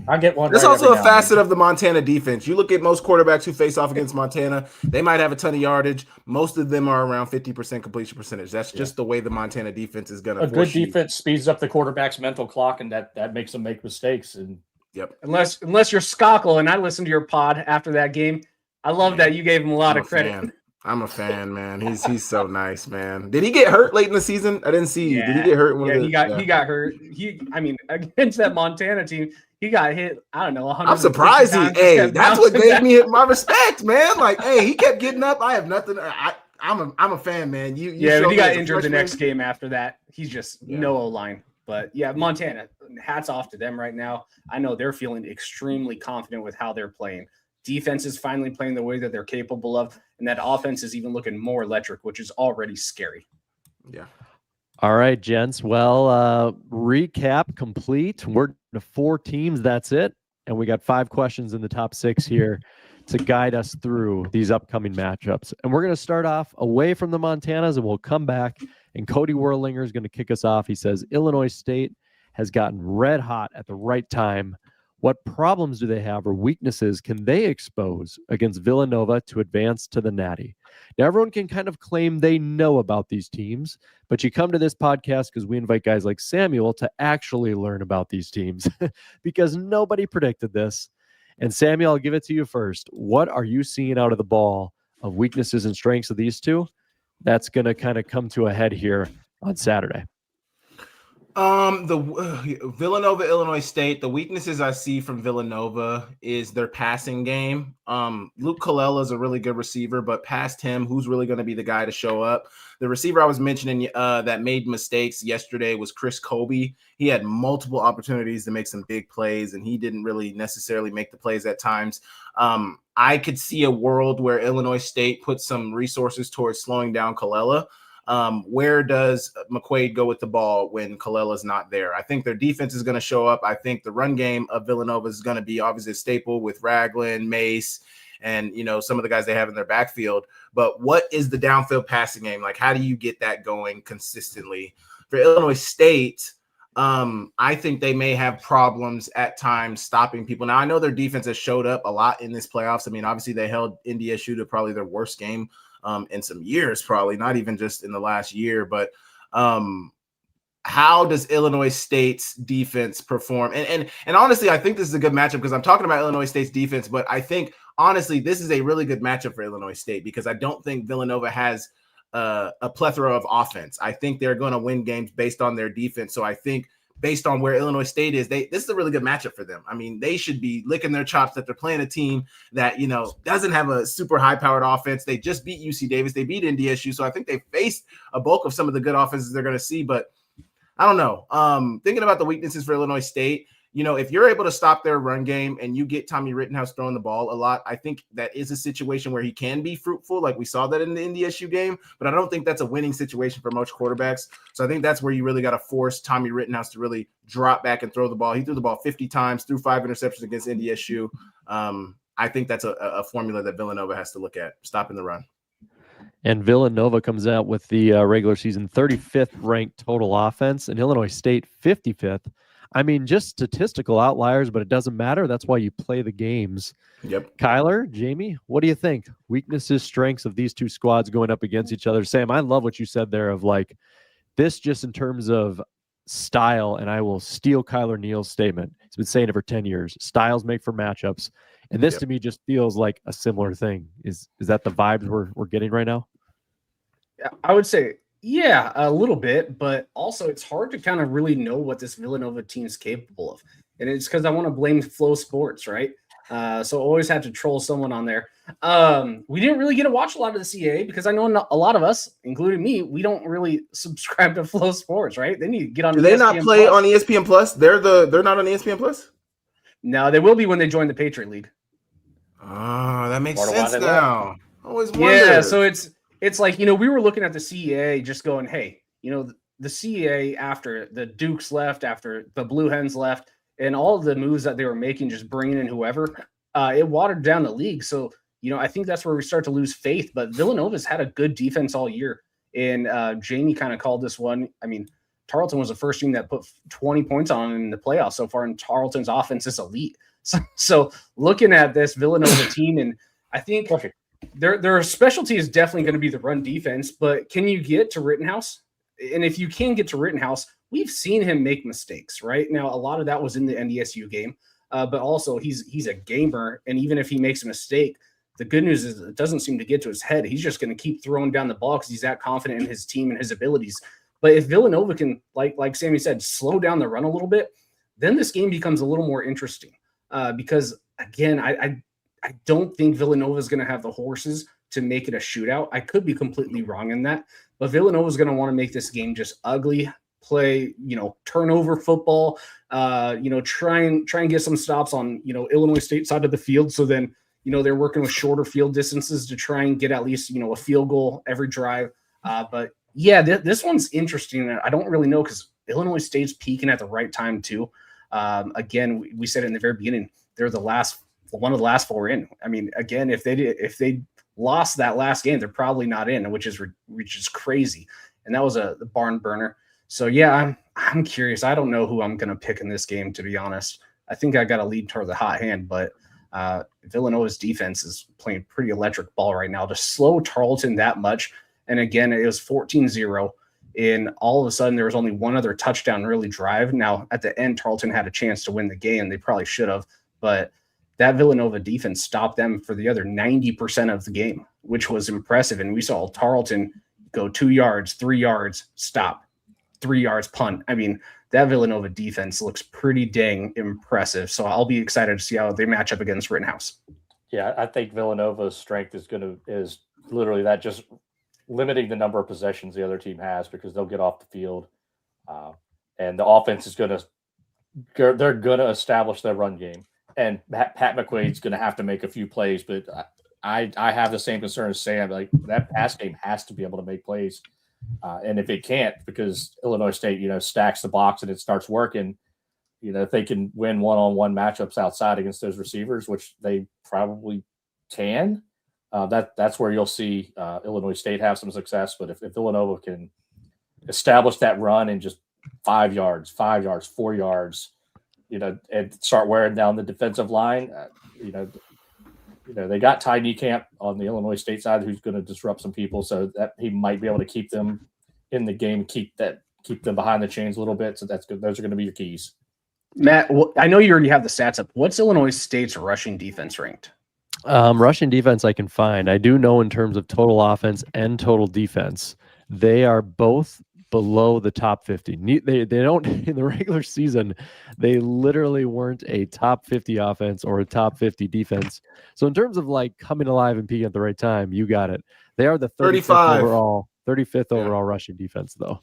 I get one. That's also a facet of the Montana defense. You look at most quarterbacks who face off against Montana, they might have a ton of yardage. Most of them are around 50% completion percentage. That's just the way the Montana defense is going to. A good defense speeds up the quarterback's mental clock, and that makes them make mistakes. And unless you're Skockle, and I listened to your pod after that game, I love that you gave him a lot of credit. I'm a fan, man. He's so nice, man. Did he get hurt late in the season? I didn't see. Did he get hurt? He got hurt. Against that Montana team, he got hit. I don't know. I'm surprised. That's what gave me my respect, man. Like, he kept getting up. I have nothing. I'm a fan, man. But he got injured the next game after that. He's just no O-line. But Montana, hats off to them right now. I know they're feeling extremely confident with how they're playing. Defense is finally playing the way that they're capable of, and that offense is even looking more electric, which is already scary. Yeah. All right, gents. Well, recap complete. We're to 4 teams. That's it. And we got 5 questions in the top 6 here to guide us through these upcoming matchups. And we're going to start off away from the Montanas, and we'll come back. And Cody Werlinger is going to kick us off. He says, Illinois State has gotten red hot at the right time. What problems do they have or weaknesses can they expose against Villanova to advance to the Natty? Now, everyone can kind of claim they know about these teams, but you come to this podcast because we invite guys like Samuel to actually learn about these teams because nobody predicted this. And Samuel, I'll give it to you first. What are you seeing out of the ball of weaknesses and strengths of these two? That's going to kind of come to a head here on Saturday. The Villanova, Illinois State, the weaknesses I see from Villanova is their passing game. Luke Colella is a really good receiver, but past him, who's really going to be the guy to show up? The receiver I was mentioning that made mistakes yesterday was Chris Colby. He had multiple opportunities to make some big plays, and he didn't really necessarily make the plays at times. I could see a world where Illinois State puts some resources towards slowing down Colella. Where does McQuaid go with the ball when Colella's not there? I think their defense is going to show up. I think the run game of Villanova is going to be obviously a staple with Ragland, Mace, and, some of the guys they have in their backfield. But what is the downfield passing game? Like, how do you get that going consistently? For Illinois State, I think they may have problems at times stopping people. Now, I know their defense has showed up a lot in this playoffs. I mean, obviously they held NDSU to probably their worst game in some years, probably not even just in the last year, but how does Illinois State's defense perform? And honestly, I think this is a good matchup because I'm talking about Illinois State's defense, but I think honestly, this is a really good matchup for Illinois State because I don't think Villanova has a plethora of offense. I think they're going to win games based on their defense. So I think based on where Illinois State is, this is a really good matchup for them. I mean, they should be licking their chops that they're playing a team that, doesn't have a super high-powered offense. They just beat UC Davis. They beat NDSU. So I think they faced a bulk of some of the good offenses they're going to see. But I don't know. Thinking about the weaknesses for Illinois State, if you're able to stop their run game and you get Tommy Rittenhouse throwing the ball a lot, I think that is a situation where he can be fruitful. Like we saw that in the NDSU game, but I don't think that's a winning situation for most quarterbacks. So I think that's where you really got to force Tommy Rittenhouse to really drop back and throw the ball. He threw the ball 50 times, threw 5 interceptions against NDSU. I think that's a formula that Villanova has to look at, stopping the run. And Villanova comes out with the regular season 35th ranked total offense, and Illinois State 55th. I mean, just statistical outliers, but it doesn't matter. That's why you play the games. Yep. Kyler, Jamie, what do you think? Weaknesses, strengths of these two squads going up against each other. Sam, I love what you said there of like this just in terms of style, and I will steal Kyler Neal's statement. He's been saying it for 10 years. Styles make for matchups. And this to me just feels like a similar thing. Is that the vibes we're getting right now? I would say, yeah, a little bit, but also it's hard to kind of really know what this Villanova team is capable of. And it's because I want to blame Flow Sports, right? So always had to troll someone on there. We didn't really get to watch a lot of the CAA because I know a lot of us, including me, we don't really subscribe to Flow Sports, right? They need to get on. Do they not play on ESPN Plus? They're not on ESPN Plus? No, they will be when they join the Patriot League. Oh, that makes sense now. Always wondered. Yeah, so it's like, we were looking at the CEA just going, hey, the CEA after the Dukes left, after the Blue Hens left, and all of the moves that they were making, just bringing in whoever, it watered down the league. So, I think that's where we start to lose faith. But Villanova's had a good defense all year. And Jamie kind of called this one. I mean, Tarleton was the first team that put 20 points on in the playoffs so far, and Tarleton's offense is elite. So looking at this Villanova team, and I think their specialty is definitely going to be the run defense, but can you get to Rittenhouse? And if you can get to Rittenhouse, we've seen him make mistakes, right? Now, a lot of that was in the NDSU game, but also he's a gamer, and even if he makes a mistake, the good news is it doesn't seem to get to his head. He's just going to keep throwing down the ball because he's that confident in his team and his abilities. But if Villanova can, like Sammy said, slow down the run a little bit, then this game becomes a little more interesting. Because again, I don't think Villanova is going to have the horses to make it a shootout. I could be completely wrong in that, but Villanova is going to want to make this game just ugly, play, turnover football, try and get some stops on, Illinois State side of the field. So then, they're working with shorter field distances to try and get at least, a field goal every drive. But yeah, this one's interesting. I don't really know because Illinois State's peaking at the right time too. Again, we said it in the very beginning, they're one of the last 4 in. I mean, again, if they lost that last game, they're probably not in, which is crazy. And that was a barn burner. So yeah, I'm curious. I don't know who I'm going to pick in this game, to be honest. I think I got to lead toward the hot hand, but Villanova's defense is playing pretty electric ball right now to slow Tarleton that much. And again, it was 14-0. And all of a sudden, there was only one other touchdown really drive. Now, at the end, Tarleton had a chance to win the game. They probably should have. But that Villanova defense stopped them for the other 90% of the game, which was impressive. And we saw Tarleton go 2 yards, 3 yards, stop, 3 yards, punt. I mean, that Villanova defense looks pretty dang impressive. So I'll be excited to see how they match up against Rittenhouse. Yeah, I think Villanova's strength is literally that, just limiting the number of possessions the other team has, because they'll get off the field, and the offense is they're going to establish their run game, and Pat McQuaid's going to have to make a few plays. But I have the same concern as Sam. Like, that pass game has to be able to make plays, and if it can't, because Illinois State stacks the box and it starts working, if they can win one-on-one matchups outside against those receivers, which they probably can. That's where you'll see Illinois State have some success. But if Villanova can establish that run in just 5 yards, 4 yards, and start wearing down the defensive line, they got Ty Niekamp on the Illinois State side who's going to disrupt some people, so that he might be able to keep them in the game, keep them behind the chains a little bit. So that's good. Those are going to be your keys. Matt, I know you already have the stats up. What's Illinois State's rushing defense ranked? Rushing defense I can find. I do know in terms of total offense and total defense, they are both below the top 50. They don't, in the regular season, they literally weren't a top 50 offense or a top 50 defense. So in terms of like coming alive and peaking at the right time, you got it. They are the 35th overall rushing defense though.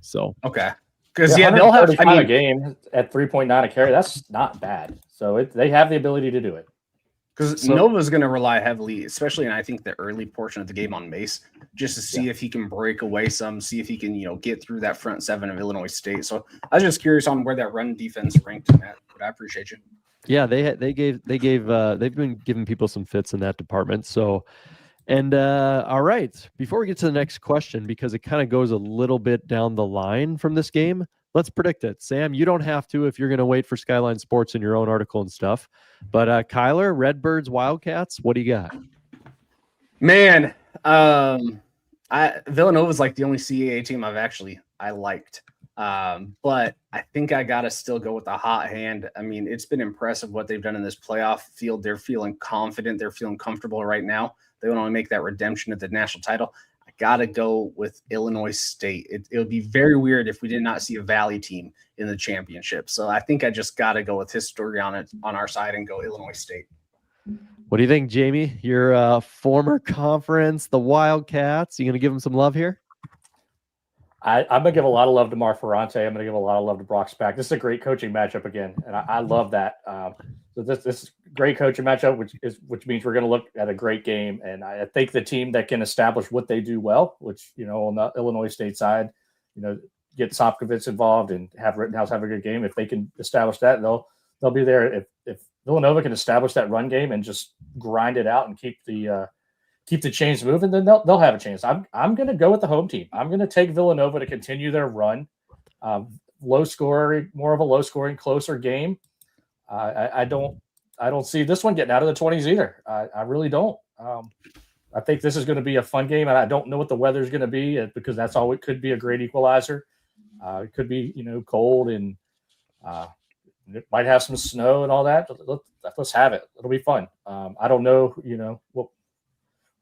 So okay. Because they'll have. I mean, a game at 3.9 a carry. That's not bad. So they have the ability to do it. Because Nova's going to rely heavily, especially in I think the early portion of the game on Mace, just to see if he can break away some, see if he can get through that front seven of Illinois State. So I was just curious on where that run defense ranked in that. But I appreciate you. Yeah, they've been giving people some fits in that department. So, and all right, before we get to the next question, because it kind of goes a little bit down the line from this game, let's predict it. Sam, you don't have to if you're going to wait for Skyline Sports in your own article and stuff. But Kyler, Redbirds, Wildcats, what do you got? Man, Villanova's like the only CAA team I liked. But I think I got to still go with the hot hand. I mean, it's been impressive what they've done in this playoff field. They're feeling confident. They're feeling comfortable right now. They want to make that redemption at the national title. I got to go with Illinois State. It would be very weird if we did not see a Valley team in the championship. So I think I just got to go with history on our side and go Illinois State. What do you think, Jamie? Your former conference, the Wildcats. You going to give them some love here? I'm going to give a lot of love to Mark Ferrante. I'm going to give a lot of love to Brock Spack. This is a great coaching matchup again, and I love that. So this is a great coaching matchup, which means we're going to look at a great game. And I think the team that can establish what they do well, which, on the Illinois State side, get Sopkovich involved and have Rittenhouse have a good game. If they can establish that, they'll be there. If Villanova can establish that run game and just grind it out and keep the chains moving, then they'll have a chance. I'm going to go with the home team. I'm going to take Villanova to continue their run. Low scoring, more of a low scoring, closer game. I don't see this one getting out of the 20s either. I really don't. I think this is going to be a fun game, and I don't know what the weather is going to be because that's all. It could be a great equalizer. It could be cold and it might have some snow and all that. Let's have it. It'll be fun. I don't know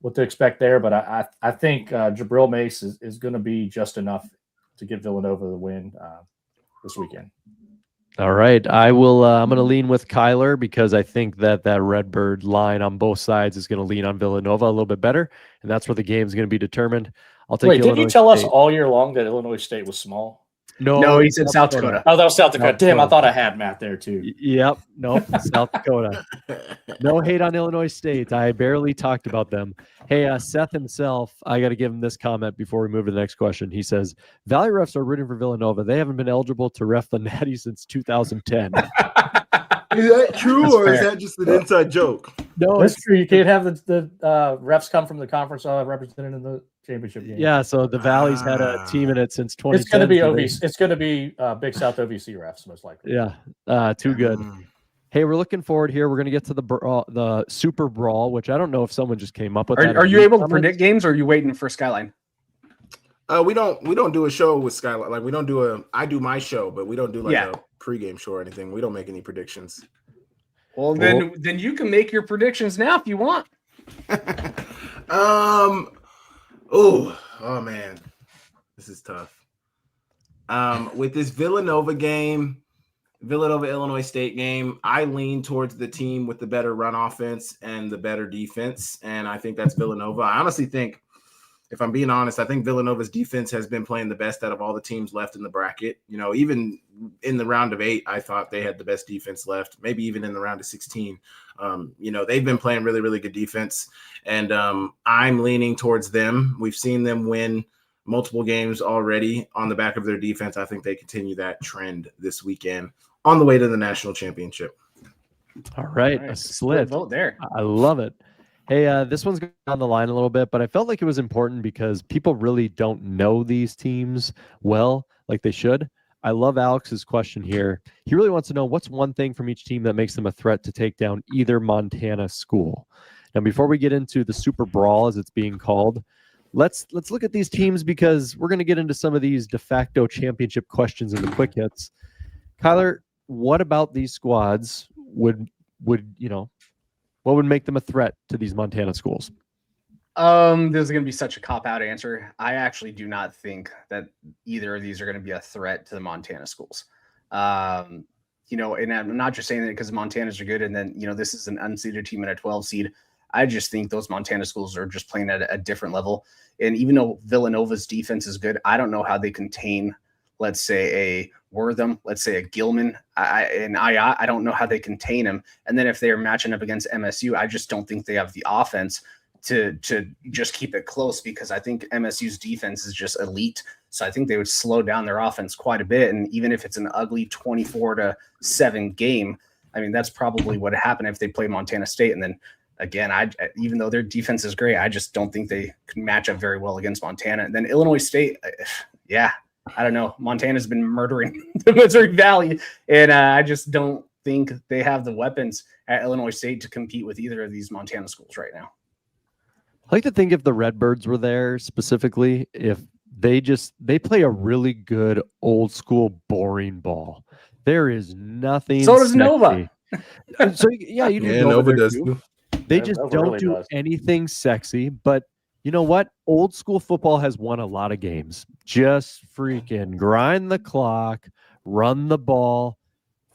what to expect there, but I think Jabril Mace is going to be just enough to give Villanova the win this weekend. All right. I will. I'm going to lean with Kyler because I think that Redbird line on both sides is going to lean on Villanova a little bit better, and that's where the game is going to be determined. I'll take. Wait, did you tell us all year long that Illinois State was small? No, he said South Dakota. Oh, that was South Dakota. Damn, I thought I had Matt there too. Yep. Nope. South Dakota. No hate on Illinois State. I barely talked about them. Hey, Seth himself, I got to give him this comment before we move to the next question. He says, Valley refs are rooting for Villanova. They haven't been eligible to ref the Natty since 2010. Is that true, That's or fair. is that just an inside joke? No, That's true. You can't have the refs come from the conference represented in the championship game. Yeah, so the Valley's had a team in it since 2010. It's going to be OVC. It's going to be Big South OVC refs most likely. Yeah, too good. Hey, we're looking forward here. We're going to get to the Super Brawl, which I don't know if someone just came up with. Are you able to predict games, or are you waiting for Skyline? We don't do a show with Skyline. Like I do my show, but we don't do a pregame show or anything. We don't make any predictions. Well, then you can make your predictions now if you want. Oh man, this is tough. With this Villanova-Illinois State game, I lean towards the team with the better run offense and the better defense, and I think that's Villanova. I honestly think, if I'm being honest, I think Villanova's defense has been playing the best out of all the teams left in the bracket. Even in the round of 8, I thought they had the best defense left, maybe even in the round of 16. They've been playing really, really good defense, and I'm leaning towards them. We've seen them win multiple games already on the back of their defense. I think they continue that trend this weekend on the way to the national championship. All right, a split vote there. I love it. Hey, this one's going on the line a little bit, but I felt like it was important because people really don't know these teams well, like they should. I love Alex's question here. He really wants to know what's one thing from each team that makes them a threat to take down either Montana school. Now, before we get into the Super Brawl, as it's being called, let's look at these teams because we're going to get into some of these de facto championship questions in the quick hits. Kyler, what about these squads what would make them a threat to these Montana schools? This is going to be such a cop-out answer. I actually do not think that either of these are going to be a threat to the Montana schools. And I'm not just saying that because Montanas are good and then, this is an unseeded team and a 12 seed. I just think those Montana schools are just playing at a different level. And even though Villanova's defense is good, I don't know how they contain let's say a Wortham, let's say a Gilman. I don't know how they contain him. And then if they're matching up against MSU, I just don't think they have the offense to just keep it close, because I think MSU's defense is just elite. So I think they would slow down their offense quite a bit. And even if it's an ugly 24-7 game, I mean, that's probably what happened if they play Montana State. And then again, even though their defense is great, I just don't think they can match up very well against Montana. And then Illinois State, yeah, I don't know. Montana's been murdering the Missouri Valley, and I just don't think they have the weapons at Illinois State to compete with either of these Montana schools right now. I like to think if the Redbirds were there specifically, if they play a really good old school boring ball. There is nothing. So does sexy. Nova. So yeah, you do. Yeah, Nova does too. too. They just Nova don't really do does. anything sexy. But you know what? Old school football has won a lot of games. Just freaking grind the clock, run the ball,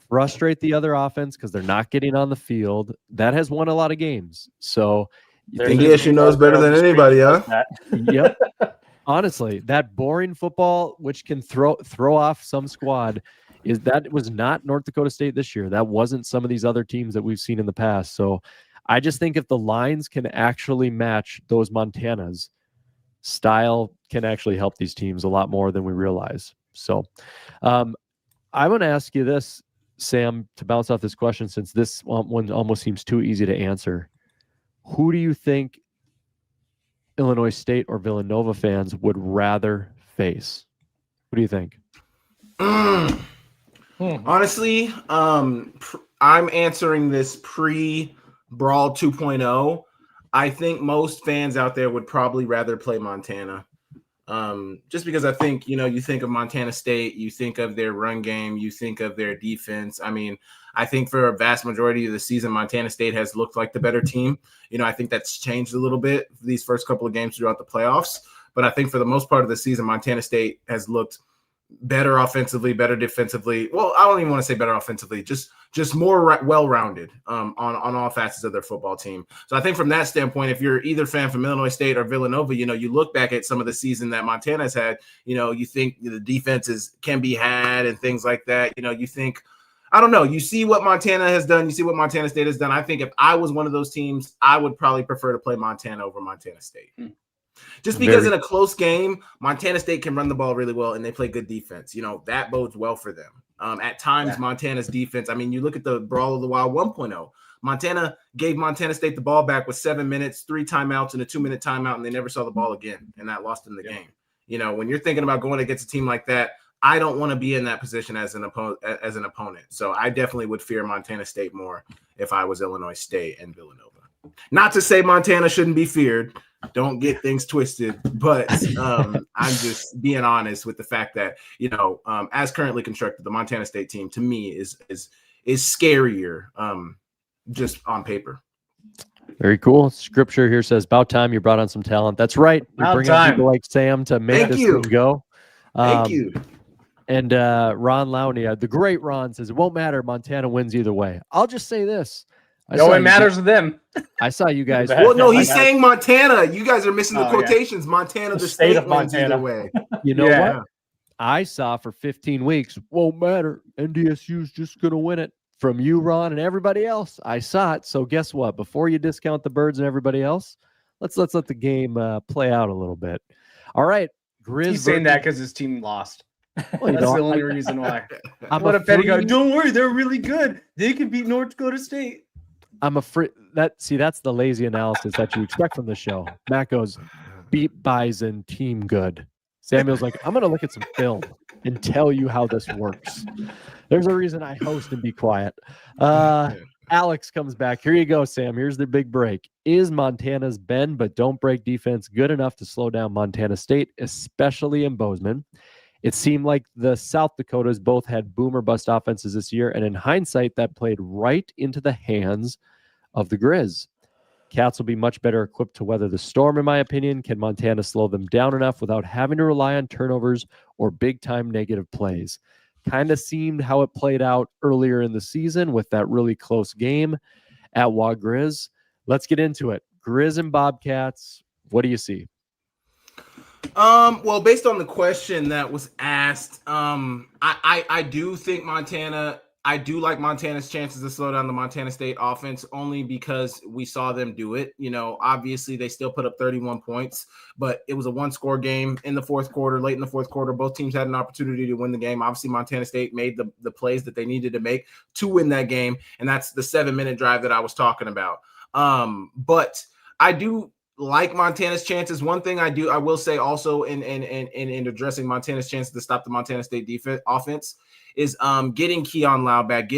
frustrate the other offense because they're not getting on the field. That has won a lot of games. So There's think just- DSU knows better than anybody, huh? yep. Honestly, that boring football, which can throw off some squad, was not North Dakota State this year. That wasn't some of these other teams that we've seen in the past. So I just think if the lines can actually match those Montanas, style can actually help these teams a lot more than we realize. So I'm going to ask you this, Sam, to bounce off this question, since this one almost seems too easy to answer. Who do you think Illinois State or Villanova fans would rather face? What do you think? Honestly, I'm answering this pre-Brawl 2.0. I think most fans out there would probably rather play Montana. Just because I think, you think of Montana State, you think of their run game, you think of their defense. I mean, I think for a vast majority of the season, Montana State has looked like the better team. I think that's changed a little bit these first couple of games throughout the playoffs. But I think for the most part of the season, Montana State has looked better offensively, better defensively. Well, I don't even want to say better offensively, just more well-rounded on all facets of their football team. So I think from that standpoint, if you're either fan from Illinois State or Villanova, you look back at some of the season that Montana's had, you think the defenses can be had and things like that. You think, I don't know, you see what Montana has done, you see what Montana State has done. I think if I was one of those teams, I would probably prefer to play Montana over Montana State. Just because in a close game, Montana State can run the ball really well and they play good defense. That bodes well for them. At times, Montana's defense, I mean, you look at the Brawl of the Wild 1.0. Montana gave Montana State the ball back with 7 minutes, 3 timeouts, and a 2-minute timeout, and they never saw the ball again, and that lost them the game. When you're thinking about going against a team like that, I don't want to be in that position as an opponent. So I definitely would fear Montana State more if I was Illinois State and Villanova. Not to say Montana shouldn't be feared. Don't get things twisted, but I'm just being honest with the fact that, as currently constructed, the Montana State team to me is scarier just on paper. Very cool. Scripture here says, about time you brought on some talent. That's right. We bring on people like Sam to make this thing go. Thank you. And Ron Lowney, the great Ron, says, it won't matter. Montana wins either way. I'll just say this. It matters to them. I saw you guys. Well, no, he's saying Montana. You guys are missing the quotations. Yeah. Montana, the state of Montana. Way. You know what? I saw for 15 weeks, won't matter. NDSU's just going to win it. From you, Ron, and everybody else. I saw it. So guess what? Before you discount the Birds and everybody else, let's let the game play out a little bit. All right. He's saying that because his team lost. Well, that's the only reason why. What a petty. Don't worry, they're really good. They can beat North Dakota State. I'm afraid that's the lazy analysis that you expect from the show. Matt goes, beat Bison, team good. Samuel's like, I'm gonna look at some film and tell you how this works. There's a reason I host and be quiet. Alex comes back. Here you go, Sam. Here's the big break. Is Montana's bend but don't break defense good enough to slow down Montana State, especially in Bozeman? It seemed like the South Dakotas both had boom or bust offenses this year, and in hindsight, that played right into the hands of the Grizz. Cats will be much better equipped to weather the storm, in my opinion. Can Montana slow them down enough without having to rely on turnovers or big-time negative plays? Kind of seemed how it played out earlier in the season with that really close game at Wa Grizz. Let's get into it. Grizz and Bobcats, what do you see? Well, based on the question that was asked, I do think I do like Montana's chances to slow down the Montana State offense only because we saw them do it. Obviously they still put up 31 points, but it was a one-score game in the fourth quarter. Late in the fourth quarter, both teams had an opportunity to win the game. Obviously, Montana State made the plays that they needed to make to win that game, and that's the 7-minute drive that I was talking about. But I do like Montana's chances. One thing I will say also in addressing Montana's chances to stop the Montana State offense is getting Keon Lau back,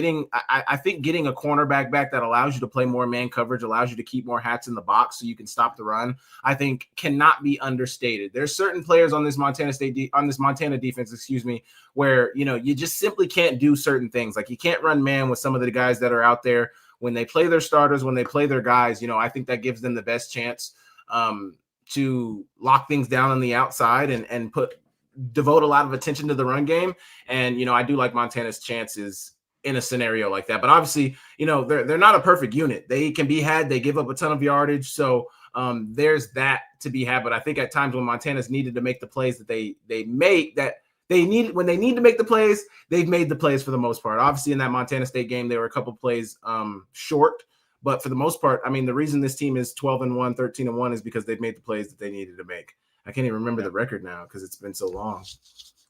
I think getting a cornerback back that allows you to play more man coverage, allows you to keep more hats in the box so you can stop the run, I think cannot be understated. There's certain players on this Montana defense, where, you just simply can't do certain things. Like you can't run man with some of the guys that are out there when they play their starters, when they play their guys. I think that gives them the best chance to lock things down on the outside and devote a lot of attention to the run game. And, I do like Montana's chances in a scenario like that. But obviously, they're not a perfect unit. They can be had. They give up a ton of yardage. So there's that to be had. But I think at times when Montana's needed to make the plays that they make, that when they need to make the plays, they've made the plays for the most part. Obviously, in that Montana State game, they were a couple plays short. But for the most part, the reason this team is 12-1, 13-1 is because they've made the plays that they needed to make. I can't even remember the record now because it's been so long.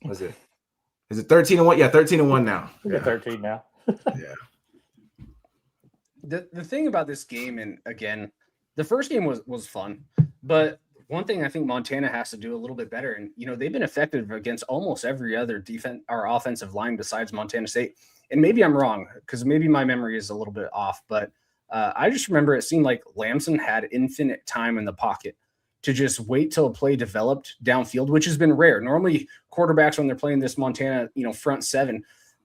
Was it? Is it 13-1? Yeah, 13-1 now. We're 13 now. Yeah. The thing about this game, and again, the first game was fun, but one thing I think Montana has to do a little bit better, and they've been effective against almost every other defense or offensive line besides Montana State. And maybe I'm wrong because maybe my memory is a little bit off, but I just remember it seemed like Lamson had infinite time in the pocket to just wait till a play developed downfield, which has been rare. Normally quarterbacks, when they're playing this Montana, front seven,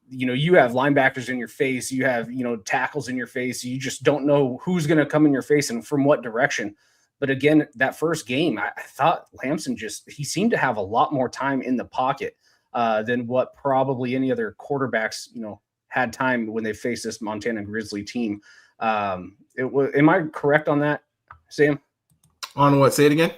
you have linebackers in your face, you have, tackles in your face. You just don't know who's going to come in your face and from what direction. But again, that first game, I thought Lamson he seemed to have a lot more time in the pocket than what probably any other quarterbacks, had time when they faced this Montana Grizzly team. Am I correct on that, Sam? On what? Say it again.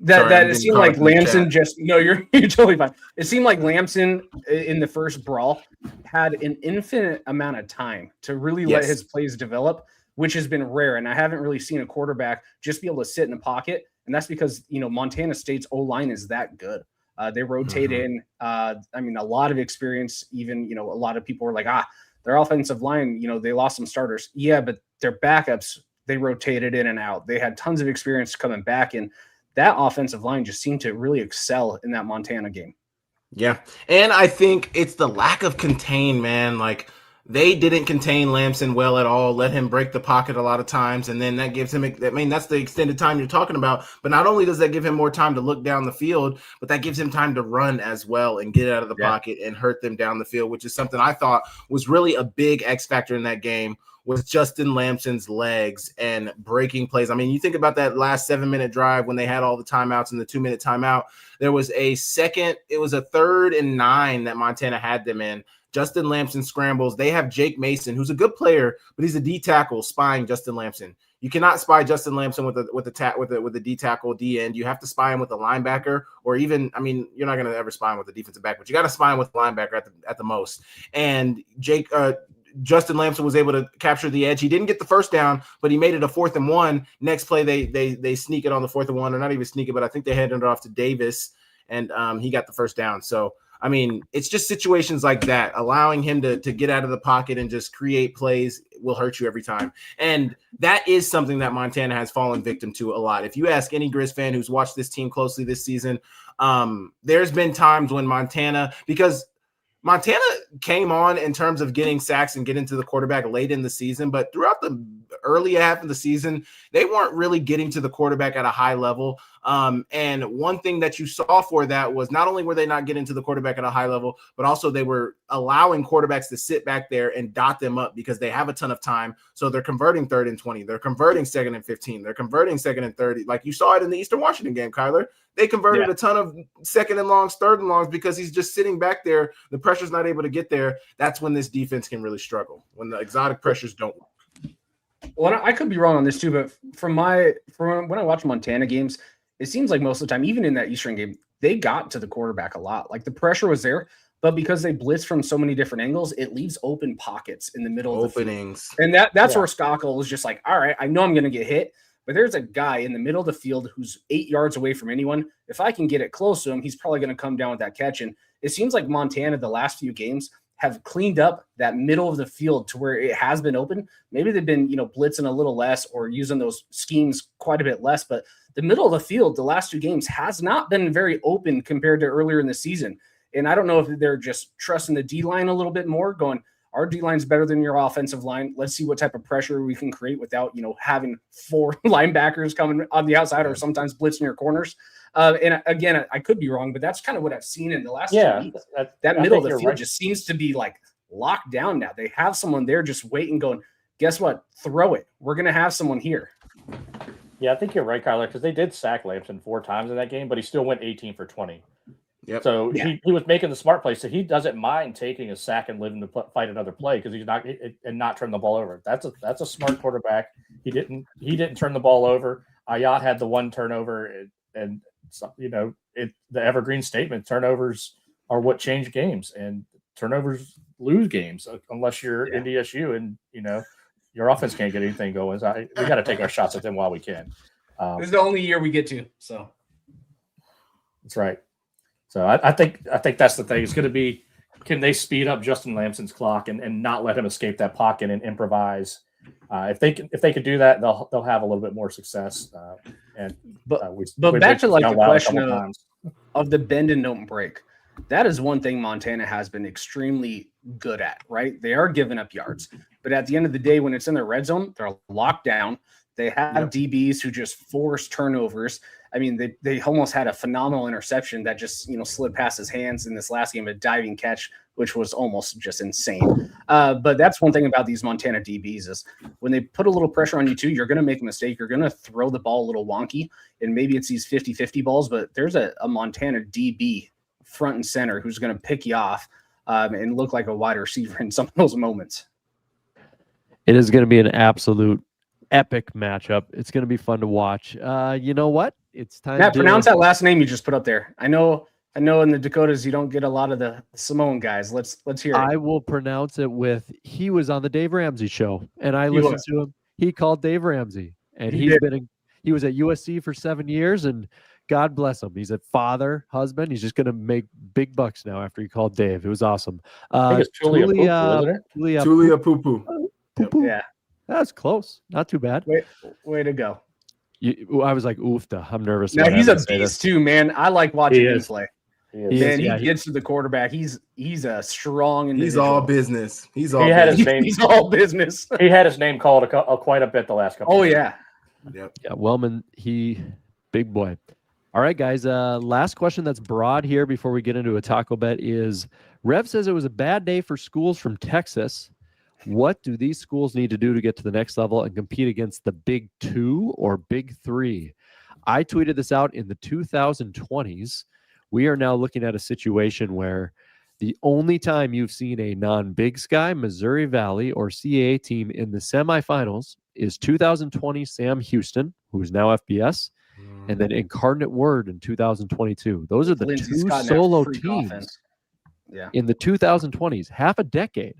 That it seemed like Lamson you're totally fine. It seemed like Lamson in the first brawl had an infinite amount of time to really let his plays develop, which has been rare. And I haven't really seen a quarterback just be able to sit in a pocket. And that's because, Montana State's O-line is that good. They rotate in, a lot of experience. Even, a lot of people were like, their offensive line, they lost some starters. Yeah, but their backups, they rotated in and out. They had tons of experience coming back, and that offensive line just seemed to really excel in that Montana game. Yeah, and I think it's the lack of contain, man. Like, they didn't contain Lamson well at all, let him break the pocket a lot of times, and then that gives him that's the extended time you're talking about. But not only does that give him more time to look down the field, but that gives him time to run as well and get out of the pocket and hurt them down the field, which is something I thought was really a big X factor in that game, was Justin Lamson's legs and breaking plays. You think about that last 7-minute drive when they had all the timeouts and the 2-minute timeout. There was a 3rd and 9 that Montana had them in. Justin Lamson scrambles. They have Jake Mason, who's a good player, but he's a D tackle spying Justin Lamson. You cannot spy Justin Lamson with a D tackle, D end. You have to spy him with a linebacker, or even, you're not going to ever spy him with a defensive back, but you got to spy him with a linebacker at the most. And Justin Lamson was able to capture the edge. He didn't get the first down, but he made it a 4th and 1. Next play, they sneak it on the 4th and 1, or not even sneak it, but I think they handed it off to Davis, and he got the first down. So, it's just situations like that. Allowing him to get out of the pocket and just create plays will hurt you every time. And that is something that Montana has fallen victim to a lot. If you ask any Grizz fan who's watched this team closely this season, there's been times when because Montana came on in terms of getting sacks and getting to the quarterback late in the season, but throughout the early half of the season, they weren't really getting to the quarterback at a high level. And one thing that you saw for that was not only were they not getting to the quarterback at a high level, but also they were allowing quarterbacks to sit back there and dot them up because they have a ton of time. So they're converting 3rd and 20. They're converting 2nd and 15. They're converting 2nd and 30. Like you saw it in the Eastern Washington game, Kyler. They converted a ton of 2nd and longs, 3rd and longs because he's just sitting back there. The pressure's not able to get there. That's when this defense can really struggle, when the exotic pressures don't work. Well, I could be wrong on this too, but from when I watch Montana games, it seems like most of the time, even in that Eastern game, they got to the quarterback a lot. Like the pressure was there, but because they blitz from so many different angles, it leaves open pockets in the middle of the field. And that's where Skockel was just like, all right, I know I'm going to get hit, but there's a guy in the middle of the field who's 8 yards away from anyone. If I can get it close to him, he's probably going to come down with that catch. And it seems like Montana, the last few games, have cleaned up that middle of the field to where it has been open. Maybe they've been, blitzing a little less or using those schemes quite a bit less, but the middle of the field, the last 2 games has not been very open compared to earlier in the season. And I don't know if they're just trusting the D-line a little bit more, going, our D-line's better than your offensive line. Let's see what type of pressure we can create without, having 4 linebackers coming on the outside or sometimes blitzing your corners. And again, I could be wrong, but that's kind of what I've seen in the last 2 weeks. That middle of the field just seems to be like locked down now. They have someone there just waiting, going, guess what? Throw it. We're going to have someone here. Yeah, I think you're right, Kyler, because they did sack Lampson 4 times in that game, but he still went 18 for 20. Yep. So he was making the smart play. So he doesn't mind taking a sack and living to fight another play because he's not turn the ball over. That's a smart quarterback. He didn't turn the ball over. Ayat had the 1 turnover, and the evergreen statement: turnovers are what change games, and turnovers lose games unless you're NDSU and your offense can't get anything going. So we got to take our shots at them while we can. This is the only year we get to. So that's right. So I think that's the thing. It's going to be, can they speed up Justin Lampson's clock and not let him escape that pocket and improvise? If they could do that, they'll have a little bit more success. But back to like the question of the bend and don't break. That is one thing Montana has been extremely good at, right? They are giving up yards, but at the end of the day, when it's in their red zone, they're locked down. They have DBs who just force turnovers. I mean, they almost had a phenomenal interception that just, slid past his hands in this last game, a diving catch, which was almost just insane. But that's one thing about these Montana DBs is when they put a little pressure on you too, you're going to make a mistake. You're going to throw the ball a little wonky, and maybe it's these 50-50 balls, but there's a Montana DB front and center who's going to pick you off and look like a wide receiver in some of those moments. It is going to be an absolute epic matchup. It's going to be fun to watch. You know what? It's time to pronounce that last name you just put up there. I know in the Dakotas you don't get a lot of the Samoan guys. Let's hear it. I will pronounce it with, he was on the Dave Ramsey show and I listened to him. He called Dave Ramsey and he was at USC for 7 years and God bless him. He's a father, husband. He's just going to make big bucks now after he called Dave. It was awesome. I think it's Tulia Pupu. Yeah. That's close. Not too bad. Way to go. I was like, oofta. I'm nervous. No, he's a beast too, man. I like watching him play. He gets to the quarterback. He's a strong individual. He's all business. He's all business. He had his name called quite a bit the last couple. Oh yeah. Yep. Yeah. Wellman, big boy. All right, guys. Last question that's broad here before we get into a taco bet is Rev says it was a bad day for schools from Texas. What do these schools need to do to get to the next level and compete against the Big Two or Big Three? I tweeted this out in the 2020s. We are now looking at a situation where the only time you've seen a non-Big Sky, Missouri Valley, or CAA team in the semifinals is 2020 Sam Houston, who is now FBS, and then Incarnate Word in 2022. Those are the two solo teams in the 2020s, half a decade.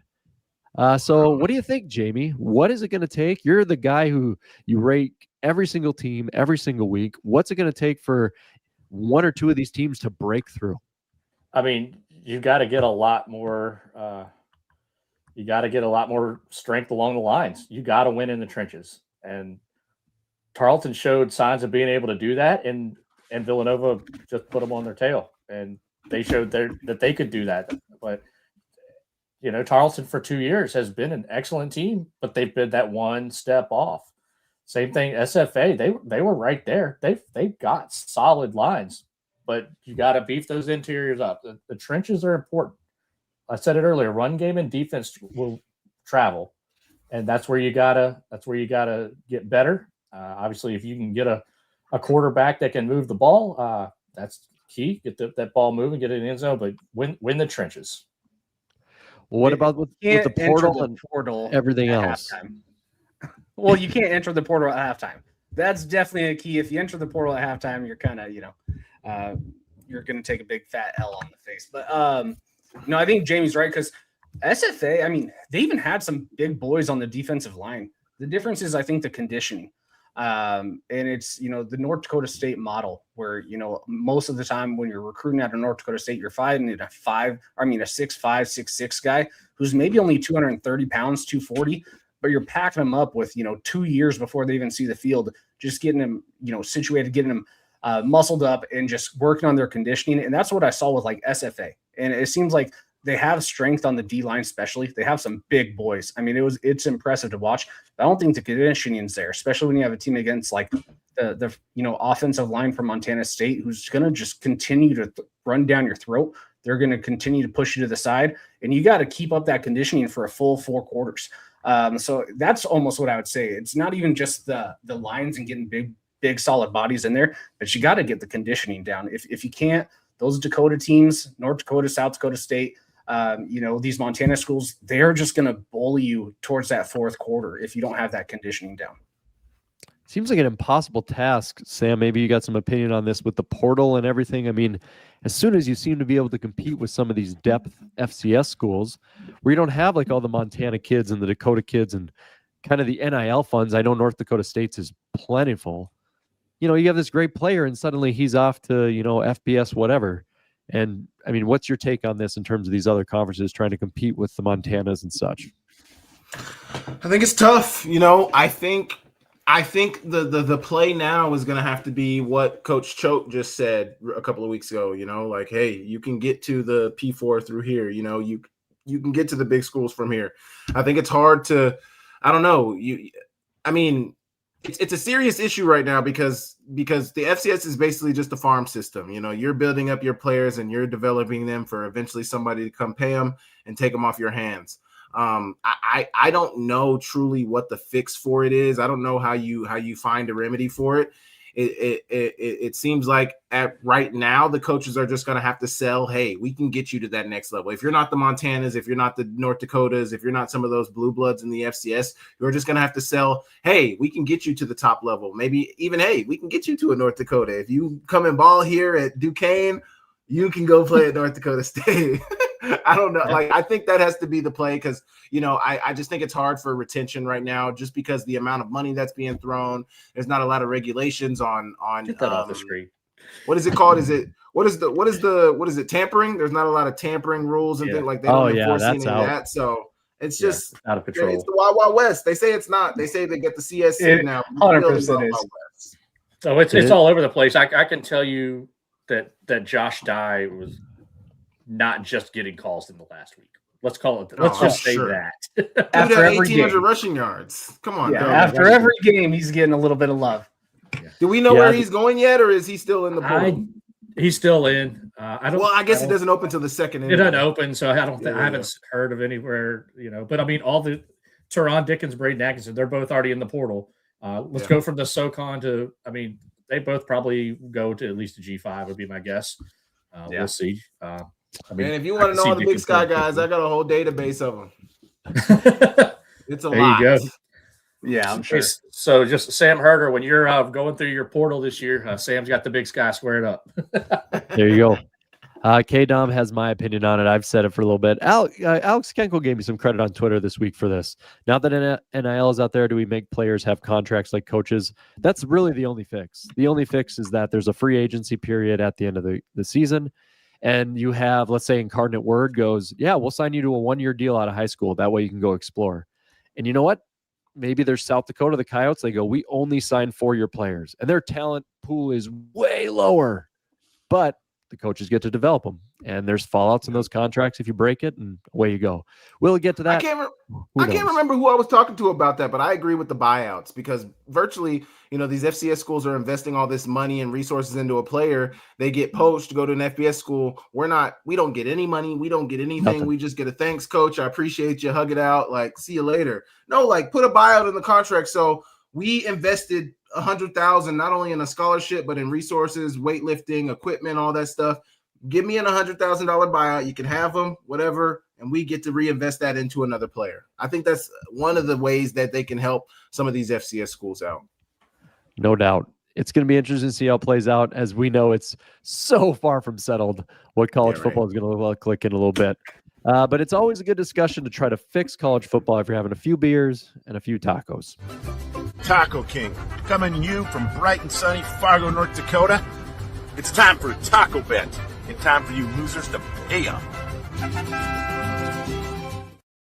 So what do you think, Jamie? What is it going to take? You're the guy who you rate every single team every single week. What's it going to take for one or two of these teams to break through? I mean, you've got to get a lot more. You got to get a lot more strength along the lines. You got to win in the trenches, and Tarleton showed signs of being able to do that, and Villanova just put them on their tail, and they showed that they could do that, but. Tarleton for 2 years has been an excellent team, but they've been that one step off. Same thing, SFA, they were right there. They've got solid lines, but you got to beef those interiors up. The trenches are important. I said it earlier, run game and defense will travel, and that's where you gotta get better. Obviously, if you can get a quarterback that can move the ball, that's key. Get that ball moving, get it in the end zone, but win the trenches. Well, what about with the portal and portal everything else? Well, you can't enter the portal at halftime. That's definitely a key. If you enter the portal at halftime, you're kind of, you're going to take a big fat L on the face. But no, I think Jamie's right, because SFA, I mean, they even had some big boys on the defensive line. The difference is, I think, the conditioning. And it's, the North Dakota State model where, most of the time when you're recruiting out of North Dakota State, you're fighting a 6'5", 6'6" guy who's maybe only 230 pounds, 240, but you're packing them up with, 2 years before they even see the field, just getting them, situated, getting them muscled up and just working on their conditioning. And that's what I saw with like SFA. And it seems like they have strength on the D line, especially. They have some big boys. I mean, it's impressive to watch. But I don't think the conditioning is there, especially when you have a team against like the offensive line from Montana State, who's going to just continue to run down your throat. They're going to continue to push you to the side, and you got to keep up that conditioning for a full 4 quarters. So that's almost what I would say. It's not even just the lines and getting big solid bodies in there, but you got to get the conditioning down. If you can't, those Dakota teams, North Dakota, South Dakota State, these Montana schools, they're just going to bully you towards that 4th quarter if you don't have that conditioning down. Seems like an impossible task, Sam. Maybe you got some opinion on this with the portal and everything. I mean, as soon as you seem to be able to compete with some of these depth FCS schools where you don't have like all the Montana kids and the Dakota kids and kind of the NIL funds. I know North Dakota State's is plentiful. You have this great player and suddenly he's off to, FBS, whatever. And I mean, what's your take on this in terms of these other conferences trying to compete with the Montanas and such? I think it's tough. I think the play now is going to have to be what Coach Choate just said a couple of weeks ago, like, hey, you can get to the P4 through here. You can get to the big schools from here. I think it's hard to, I don't know. It's a serious issue right now because the FCS is basically just a farm system. You're building up your players and you're developing them for eventually somebody to come pay them and take them off your hands. I don't know truly what the fix for it is. I don't know how you find a remedy for it. It seems like right now the coaches are just going to have to sell, hey, we can get you to that next level. If you're not the Montanas, if you're not the North Dakotas, if you're not some of those blue bloods in the FCS, you're just going to have to sell, hey, we can get you to the top level. Maybe even, hey, we can get you to a North Dakota. If you come and ball here at Duquesne, you can go play at North Dakota State. I don't know. Like, I think that has to be the play because, I just think it's hard for retention right now just because the amount of money that's being thrown. There's not a lot of regulations on get that off the screen. What is it called? What is it? Tampering? There's not a lot of tampering rules and things like that. They don't enforce any of that. So it's just out of control. It's the Wild Wild West. They say it's not. They say they get the CSC now. 100% is. So it's all over the place. I can tell you that Josh Dye was not just getting calls in the last week. Let's call it. Let's just say that. After 1,800 rushing yards. Come on. Yeah, after every game, he's getting a little bit of love. Yeah. Do we know where he's going yet, or is he still in the portal? He's still in. I guess it doesn't open till the second. It doesn't open, so I haven't heard of anywhere. But I mean, all the Teron Dickens, Braden Atkinson, they're both already in the portal. Let's go from the SoCon to. I mean, they both probably go to at least a G5 would be my guess. We'll see. And if you want to know all the Big Sky guys, I got a whole database of them. It's a lot. There you go. Yeah, I'm sure. So just Sam Herder, when you're going through your portal this year, Sam's got the Big Sky squared up. There you go. K-Dom has my opinion on it. I've said it for a little bit. Alex Kenkel gave me some credit on Twitter this week for this. Now that NIL is out there, do we make players have contracts like coaches? That's really the only fix. The only fix is that there's a free agency period at the end of the season. And you have, let's say, Incarnate Word goes, yeah, we'll sign you to a 1-year deal out of high school. That way you can go explore. And you know what? Maybe there's South Dakota, the Coyotes. They go, we only sign 4-year players. And their talent pool is way lower. But the coaches get to develop them. And there's fallouts in those contracts if you break it, and away you go. Will it get to that? I can't remember who I was talking to about that, but I agree with the buyouts because virtually, these FCS schools are investing all this money and resources into a player. They get poached to go to an FBS school. We don't get any money. We don't get anything. Nothing. We just get a thanks, coach. I appreciate you. Hug it out. Like, see you later. No, like put a buyout in the contract. So we invested $100,000 not only in a scholarship, but in resources, weightlifting, equipment, all that stuff. Give me an $100,000 buyout. You can have them, whatever, and we get to reinvest that into another player. I think that's one of the ways that they can help some of these FCS schools out. No doubt. It's going to be interesting to see how it plays out. As we know, it's so far from settled what college football is going to look like in a little bit. But it's always a good discussion to try to fix college football if you're having a few beers and a few tacos. Taco King, coming to you from bright and sunny Fargo, North Dakota. It's time for a taco bet, and time for you losers to pay up.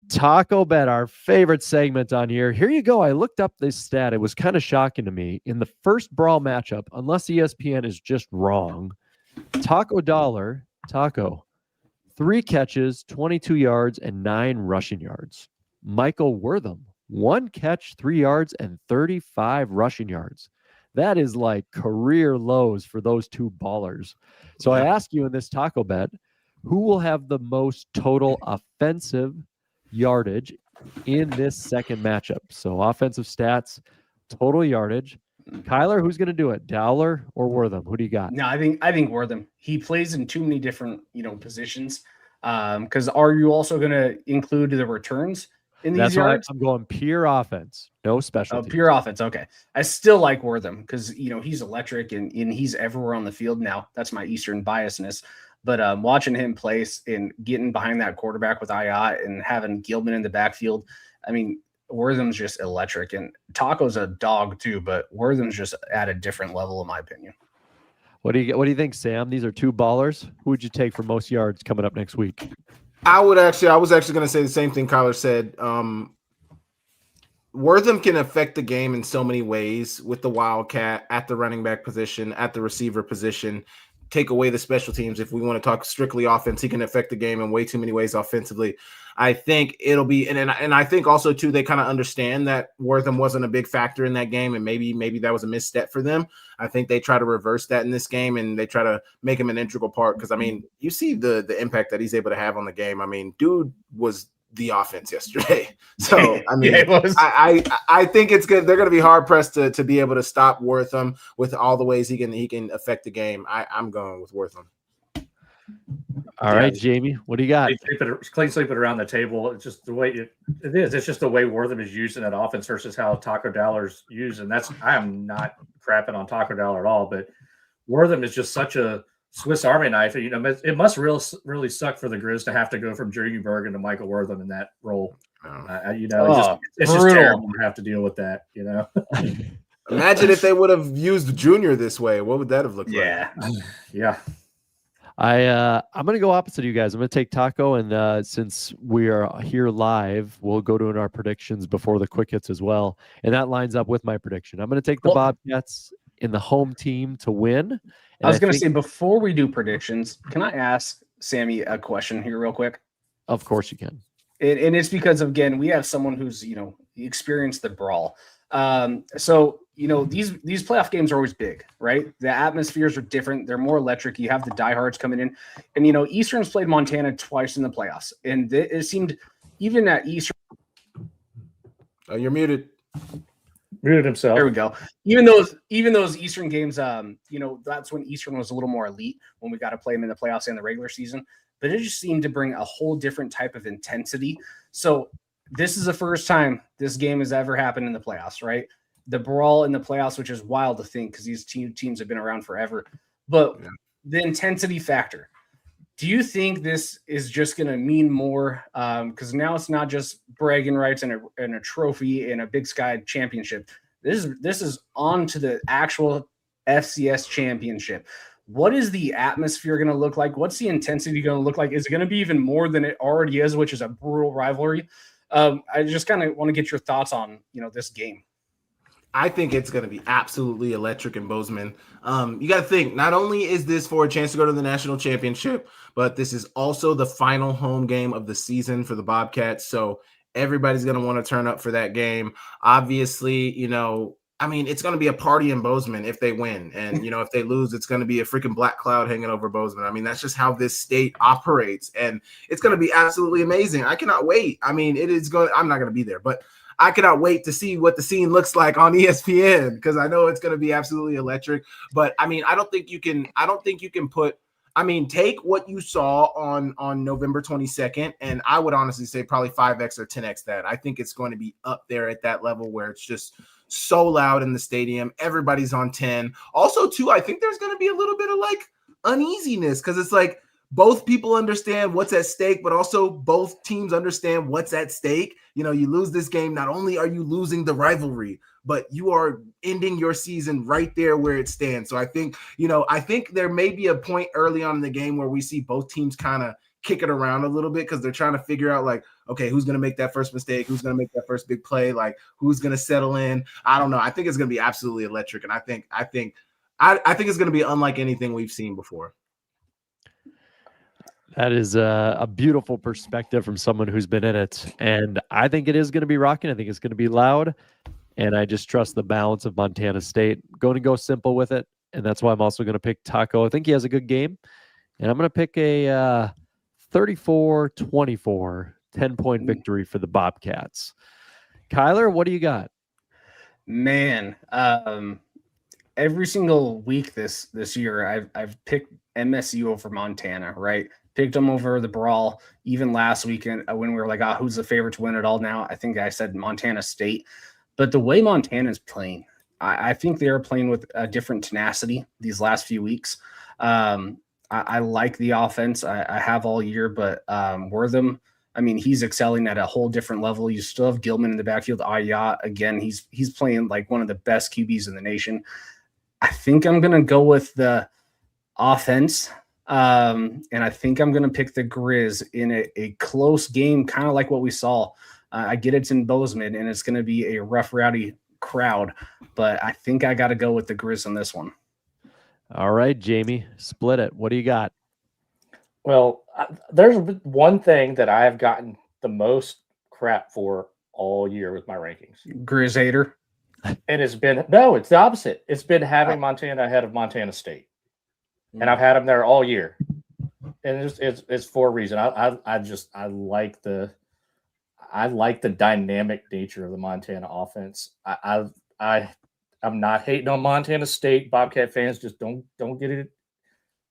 Taco Bet, our favorite segment on here. Here you go. I looked up this stat. It was kind of shocking to me. In the first Brawl matchup, unless ESPN is just wrong, Taco, 3 catches, 22 yards, and 9 rushing yards. Michael Wortham, 1 catch, 3 yards, and 35 rushing yards. That is like career lows for those two ballers. So I ask you in this Taco Bet, who will have the most total offensive yardage in this second matchup? So offensive stats, total yardage. Kyler, who's going to do it? Dowler or Wortham? Who do you got? No, I think Wortham. He plays in too many different, positions. Because are you also going to include the returns in these That's yards? why I'm going pure offense, no special. Pure offense. Okay, I still like Wortham because he's electric and he's everywhere on the field now. That's my Eastern biasness. But watching him play and getting behind that quarterback with Ayat and having Gilman in the backfield, I mean, Wortham's just electric. And Taco's a dog too, but Wortham's just at a different level, in my opinion. What do you think, Sam? These are two ballers. Who would you take for most yards coming up next week? I was actually going to say the same thing Kyler said. Wortham can affect the game in so many ways with the Wildcat at the running back position, at the receiver position. Take away the special teams. If we want to talk strictly offense, he can affect the game in way too many ways offensively. I think it'll be, and I think also too, they kind of understand that Wortham wasn't a big factor in that game, and maybe that was a misstep for them. I think they try to reverse that in this game, and they try to make him an integral part. Because I mean, you see the impact that he's able to have on the game. I mean, dude was the offense yesterday. So I mean, I think it's good. They're going to be hard pressed to be able to stop Wortham with all the ways he can affect the game. I'm going with Wortham. All right, Jamie, what do you got? Clean sweep it around the table. It's just the way it is. It's just the way Wortham is used in that offense versus how Taco Dowler's used. And I am not crapping on Taco Dowler at all, but Wortham is just such a Swiss Army knife. It must really suck for the Grizz to have to go from Junior Bergen to Michael Wortham in that role. It's just terrible to have to deal with that. Imagine if they would have used Junior this way. What would that have looked like? Yeah. I'm going to go opposite of you guys. I'm going to take Taco, and since we are here live, we'll go to our predictions before the quick hits as well, and that lines up with my prediction. I'm going to take the Bobcats in the home team to win. I was going to say, before we do predictions, can I ask Sammy a question here real quick? Of course you can. And it's because, again, we have someone who's, experienced the brawl. So these playoff games are always big, right? The atmospheres are different. They're more electric. You have the diehards coming in. And, Eastern's played Montana twice in the playoffs. And it seemed, even at Eastern. Oh, you're muted. Muted himself. There we go. Even those Eastern games, that's when Eastern was a little more elite, when we got to play them in the playoffs and the regular season. But it just seemed to bring a whole different type of intensity. So this is the first time this game has ever happened in the playoffs, right? The brawl in the playoffs, which is wild to think because these teams have been around forever. But the intensity factor, do you think this is just going to mean more? Because now it's not just bragging rights and a trophy and a Big Sky championship. This is on to the actual FCS championship. What is the atmosphere going to look like? What's the intensity going to look like? Is it going to be even more than it already is, which is a brutal rivalry? I just kind of want to get your thoughts on, this game. I think it's going to be absolutely electric in Bozeman. You got to think, not only is this for a chance to go to the national championship, but this is also the final home game of the season for the Bobcats. So everybody's going to want to turn up for that game. Obviously, it's going to be a party in Bozeman if they win. And, if they lose, it's going to be a freaking black cloud hanging over Bozeman. I mean, that's just how this state operates. And it's going to be absolutely amazing. I cannot wait. I mean, I'm not going to be there, but I cannot wait to see what the scene looks like on ESPN, because I know it's going to be absolutely electric. But I mean, I don't think you can take what you saw on November 22nd, and I would honestly say probably 5x or 10x that. I think it's going to be up there at that level where it's just so loud in the stadium. Everybody's on 10. Also, too, I think there's going to be a little bit of like uneasiness because it's like both people understand what's at stake, but also both teams understand what's at stake. You know, you lose this game, not only are you losing the rivalry, but you are ending your season right there where it stands. So I think there may be a point early on in the game where we see both teams kind of kick it around a little bit because they're trying to figure out like, okay, who's going to make that first mistake? Who's going to make that first big play? Like who's going to settle in? I don't know. I think it's going to be absolutely electric. And I think it's going to be unlike anything we've seen before. That is a beautiful perspective from someone who's been in it. And I think it is going to be rocking. I think it's going to be loud. And I just trust the balance of Montana State. Going to go simple with it. And that's why I'm also going to pick Taco. I think he has a good game. And I'm going to pick a 34-24, 10-point victory for the Bobcats. Kyler, what do you got? Man, every single week this year, I've picked MSU over Montana, right? Picked them over the Brawl. Even last weekend when we were like, who's the favorite to win it all now? I think I said Montana State. But the way Montana's playing, I think they're playing with a different tenacity these last few weeks. I like the offense. I have all year, but Wortham, I mean, he's excelling at a whole different level. You still have Gilman in the backfield. Ayat, again, he's playing like one of the best QBs in the nation. I think I'm going to go with the offense, and I think I'm going to pick the Grizz in a close game, kind of like what we saw. I get it's in Bozeman, and it's going to be a rough, rowdy crowd, but I think I got to go with the Grizz on this one. All right, Jamie, split it. What do you got? Well, there's one thing that I have gotten the most crap for all year with my rankings. Grizz hater. And it's the opposite. It's been having Montana ahead of Montana State. And I've had them there all year. And it's for a reason. I like the dynamic nature of the Montana offense. I'm not hating on Montana State. Bobcat fans, just don't get it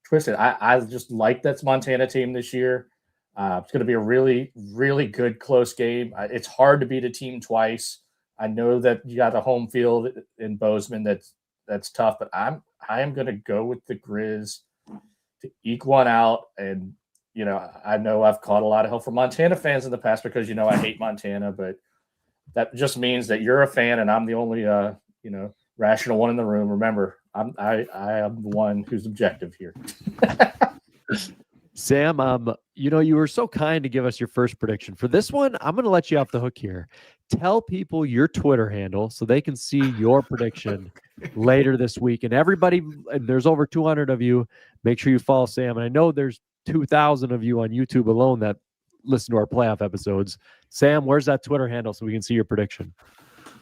twisted. I just like that's Montana team this year. It's going to be a really, really good close game. It's hard to beat a team twice. I know that you got a home field in Bozeman that's tough, but I am going to go with the Grizz to eke one out. And I know I've caught a lot of hell from Montana fans in the past because I hate Montana, but that just means that you're a fan and I'm the only rational one in the room. Remember, I am the one who's objective here. Sam, you were so kind to give us your first prediction. For this one, I'm going to let you off the hook here. Tell people your Twitter handle so they can see your prediction later this week. And everybody, and there's over 200 of you, make sure you follow Sam. And I know there's 2,000 of you on YouTube alone that listen to our playoff episodes. Sam, where's that Twitter handle so we can see your prediction?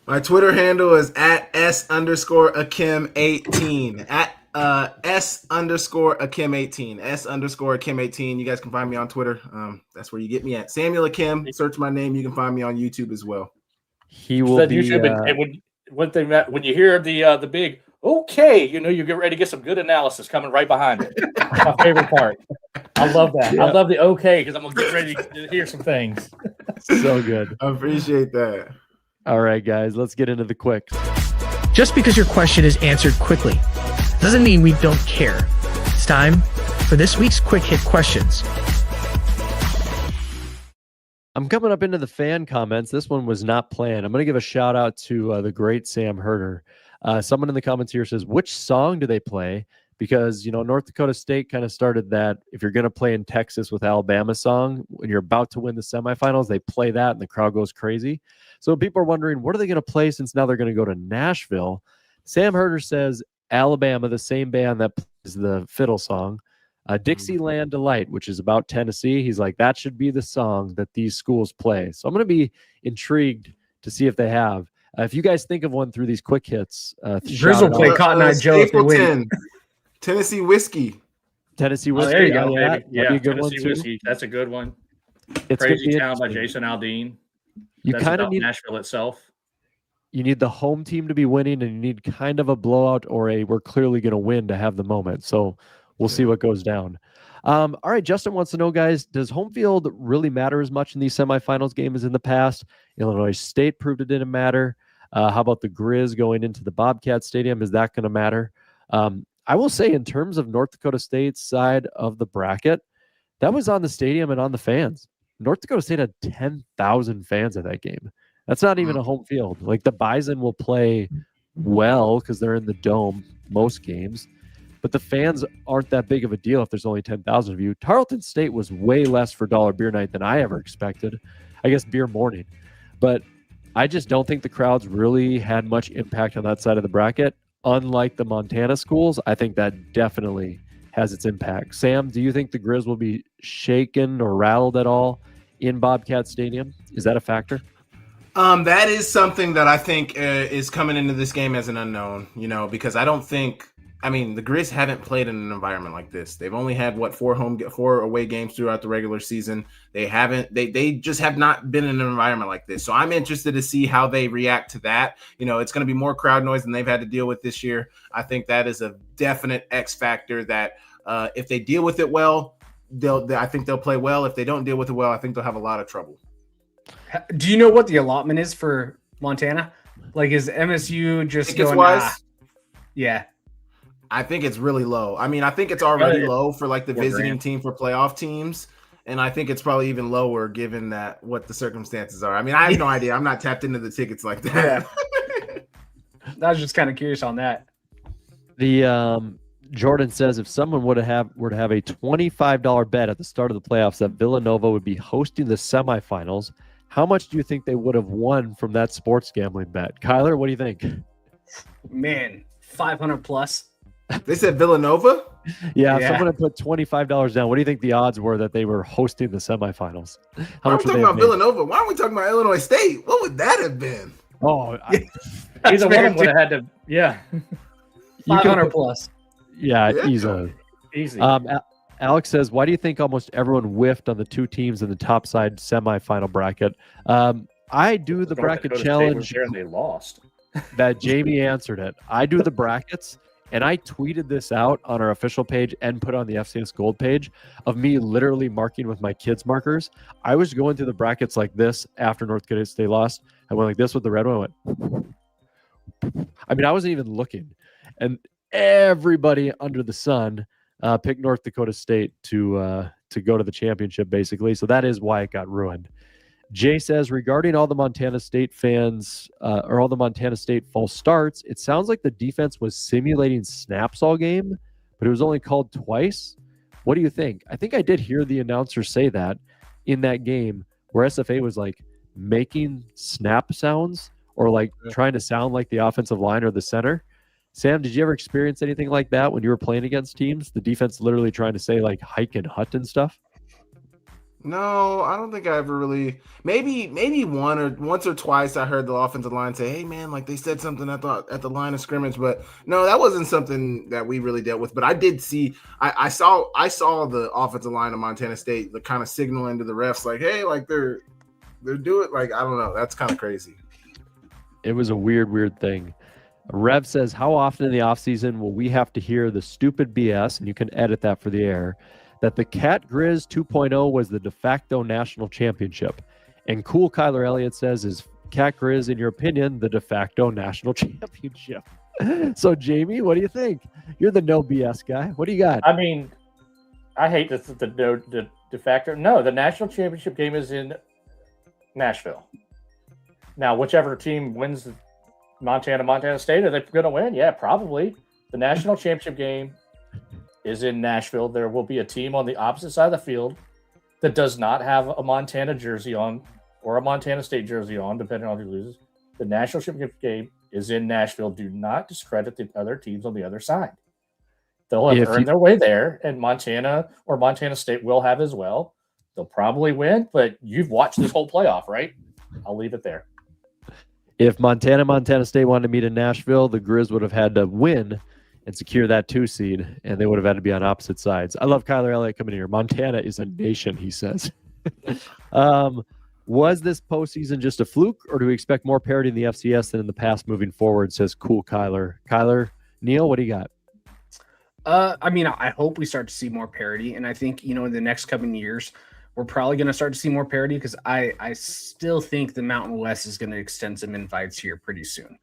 My Twitter handle is at S_Akem18. At S_Akem18. S_Akem18. You guys can find me on Twitter. That's where you get me at. Samuel Akem. Search my name. You can find me on YouTube as well. He will be. YouTube, when you hear the big okay, you get ready to get some good analysis coming right behind it. That's my favorite part. I love that. Yeah. I love the okay because I'm gonna get ready to hear some things. So good. I appreciate that. All right, guys, let's get into the quick. Just because your question is answered quickly doesn't mean we don't care. It's time for this week's quick hit questions. I'm coming up into the fan comments. This one was not planned. I'm going to give a shout out to the great Sam Herder. Someone in the comments here says, which song do they play? Because, North Dakota State kind of started that. If you're going to play in Texas with Alabama song, when you're about to win the semifinals, they play that and the crowd goes crazy. So people are wondering, what are they going to play since now they're going to go to Nashville? Sam Herder says Alabama, the same band that plays the fiddle song. Dixieland Delight, which is about Tennessee. He's like, that should be the song that these schools play. So I'm going to be intrigued to see if they have. If you guys think of one through these quick hits, Grizzle play Cotton Eye Joe if they win. Tennessee Whiskey. Tennessee Whiskey. There you go. Yeah, Tennessee Whiskey. That's a good one. It's Crazy Town by Jason Aldean. You kind of need Nashville itself. You need the home team to be winning, and you need kind of a blowout or we're clearly going to win to have the moment. So we'll see what goes down. All right, Justin wants to know, guys, does home field really matter as much in these semifinals games as in the past? Illinois State proved it didn't matter. How about the Grizz going into the Bobcat Stadium? Is that going to matter? I will say, in terms of North Dakota State's side of the bracket, that was on the stadium and on the fans. North Dakota State had 10,000 fans at that game. That's not even a home field. Like, the Bison will play well because they're in the dome most games, but the fans aren't that big of a deal if there's only 10,000 of you. Tarleton State was way less for Dollar Beer Night than I ever expected. I guess beer morning. But I just don't think the crowds really had much impact on that side of the bracket. Unlike the Montana schools, I think that definitely has its impact. Sam, do you think the Grizz will be shaken or rattled at all in Bobcat Stadium? Is that a factor? That is something that I think is coming into this game as an unknown, because I don't think, the Grizz haven't played in an environment like this. They've only had four away games throughout the regular season. They just have not been in an environment like this. So I'm interested to see how they react to that. It's going to be more crowd noise than they've had to deal with this year. I think that is a definite X factor that if they deal with it well, I think they'll play well. If they don't deal with it well, I think they'll have a lot of trouble. Do you know what the allotment is for Montana? Like, is MSU just tickets going? Wise? Yeah. I think it's really low. I think it's already low for like the visiting team for playoff teams. And I think it's probably even lower given that what the circumstances are. I have no idea. I'm not tapped into the tickets like that. Yeah. I was just kind of curious on that. The Jordan says if someone were to have a $25 bet at the start of the playoffs that Villanova would be hosting the semifinals, how much do you think they would have won from that sports gambling bet? Kyler, what do you think? Man, 500 plus. They said Villanova? Yeah, someone had put $25 down. What do you think the odds were that they were hosting the semifinals? How much? We're talking about Villanova. Why aren't we talking about Illinois State? What would that have been? Oh, either one of them would have had to. Yeah, 500 plus. Yeah, easily. Easy. Alex says, why do you think almost everyone whiffed on the two teams in the top side semifinal bracket? I do the bracket challenge. And they lost. That Jamie answered it. I do the brackets, and I tweeted this out on our official page and put on the FCS Gold page of me literally marking with my kids' markers. I was going through the brackets like this after North Dakota State lost. I went like this with the red one. I went. I wasn't even looking, and everybody under the sun picked North Dakota State to go to the championship, basically. So that is why it got ruined. Jay says, regarding all the Montana State fans or all the Montana State false starts, it sounds like the defense was simulating snaps all game, but it was only called twice. What do you think? I think I did hear the announcer say that in that game where SFA was like making snap sounds or like trying to sound like the offensive line or the center. Sam, did you ever experience anything like that when you were playing against teams? The defense literally trying to say like hike and hut and stuff? No, I don't think I ever really. Maybe once or twice I heard the offensive line say, "Hey, man, like they said something at the line of scrimmage," but no, that wasn't something that we really dealt with. But I did see, I saw the offensive line of Montana State, the kind of signaling to the refs, like, "Hey, like they're doing like I don't know." That's kind of crazy. It was a weird thing. Rev says, how often in the offseason will we have to hear the stupid BS, and you can edit that for the air, that the Cat Grizz 2.0 was the de facto national championship? And Cool Kyler Elliott says, is Cat Grizz, in your opinion, the de facto national championship? So, Jamie, what do you think? You're the no BS guy. What do you got? I hate the de facto. No, the national championship game is in Nashville. Now, whichever team wins Montana State, are they going to win? Yeah, probably. The national championship game is in Nashville. There will be a team on the opposite side of the field that does not have a Montana jersey on or a Montana State jersey on, depending on who loses. The national championship game is in Nashville. Do not discredit the other teams on the other side. They'll have earned their way there, and Montana or Montana State will have as well. They'll probably win, but you've watched this whole playoff, right? I'll leave it there. If Montana State wanted to meet in Nashville, the Grizz would have had to win and secure that 2 seed, and they would have had to be on opposite sides. I love Kyler Elliott coming in here. Montana is a nation, he says. Was this postseason just a fluke, or do we expect more parity in the FCS than in the past moving forward, says Cool Kyler. Kyler, Neil, what do you got? I hope we start to see more parity, and I think, in the next coming years, we're probably going to start to see more parity because I still think the Mountain West is going to extend some invites here pretty soon,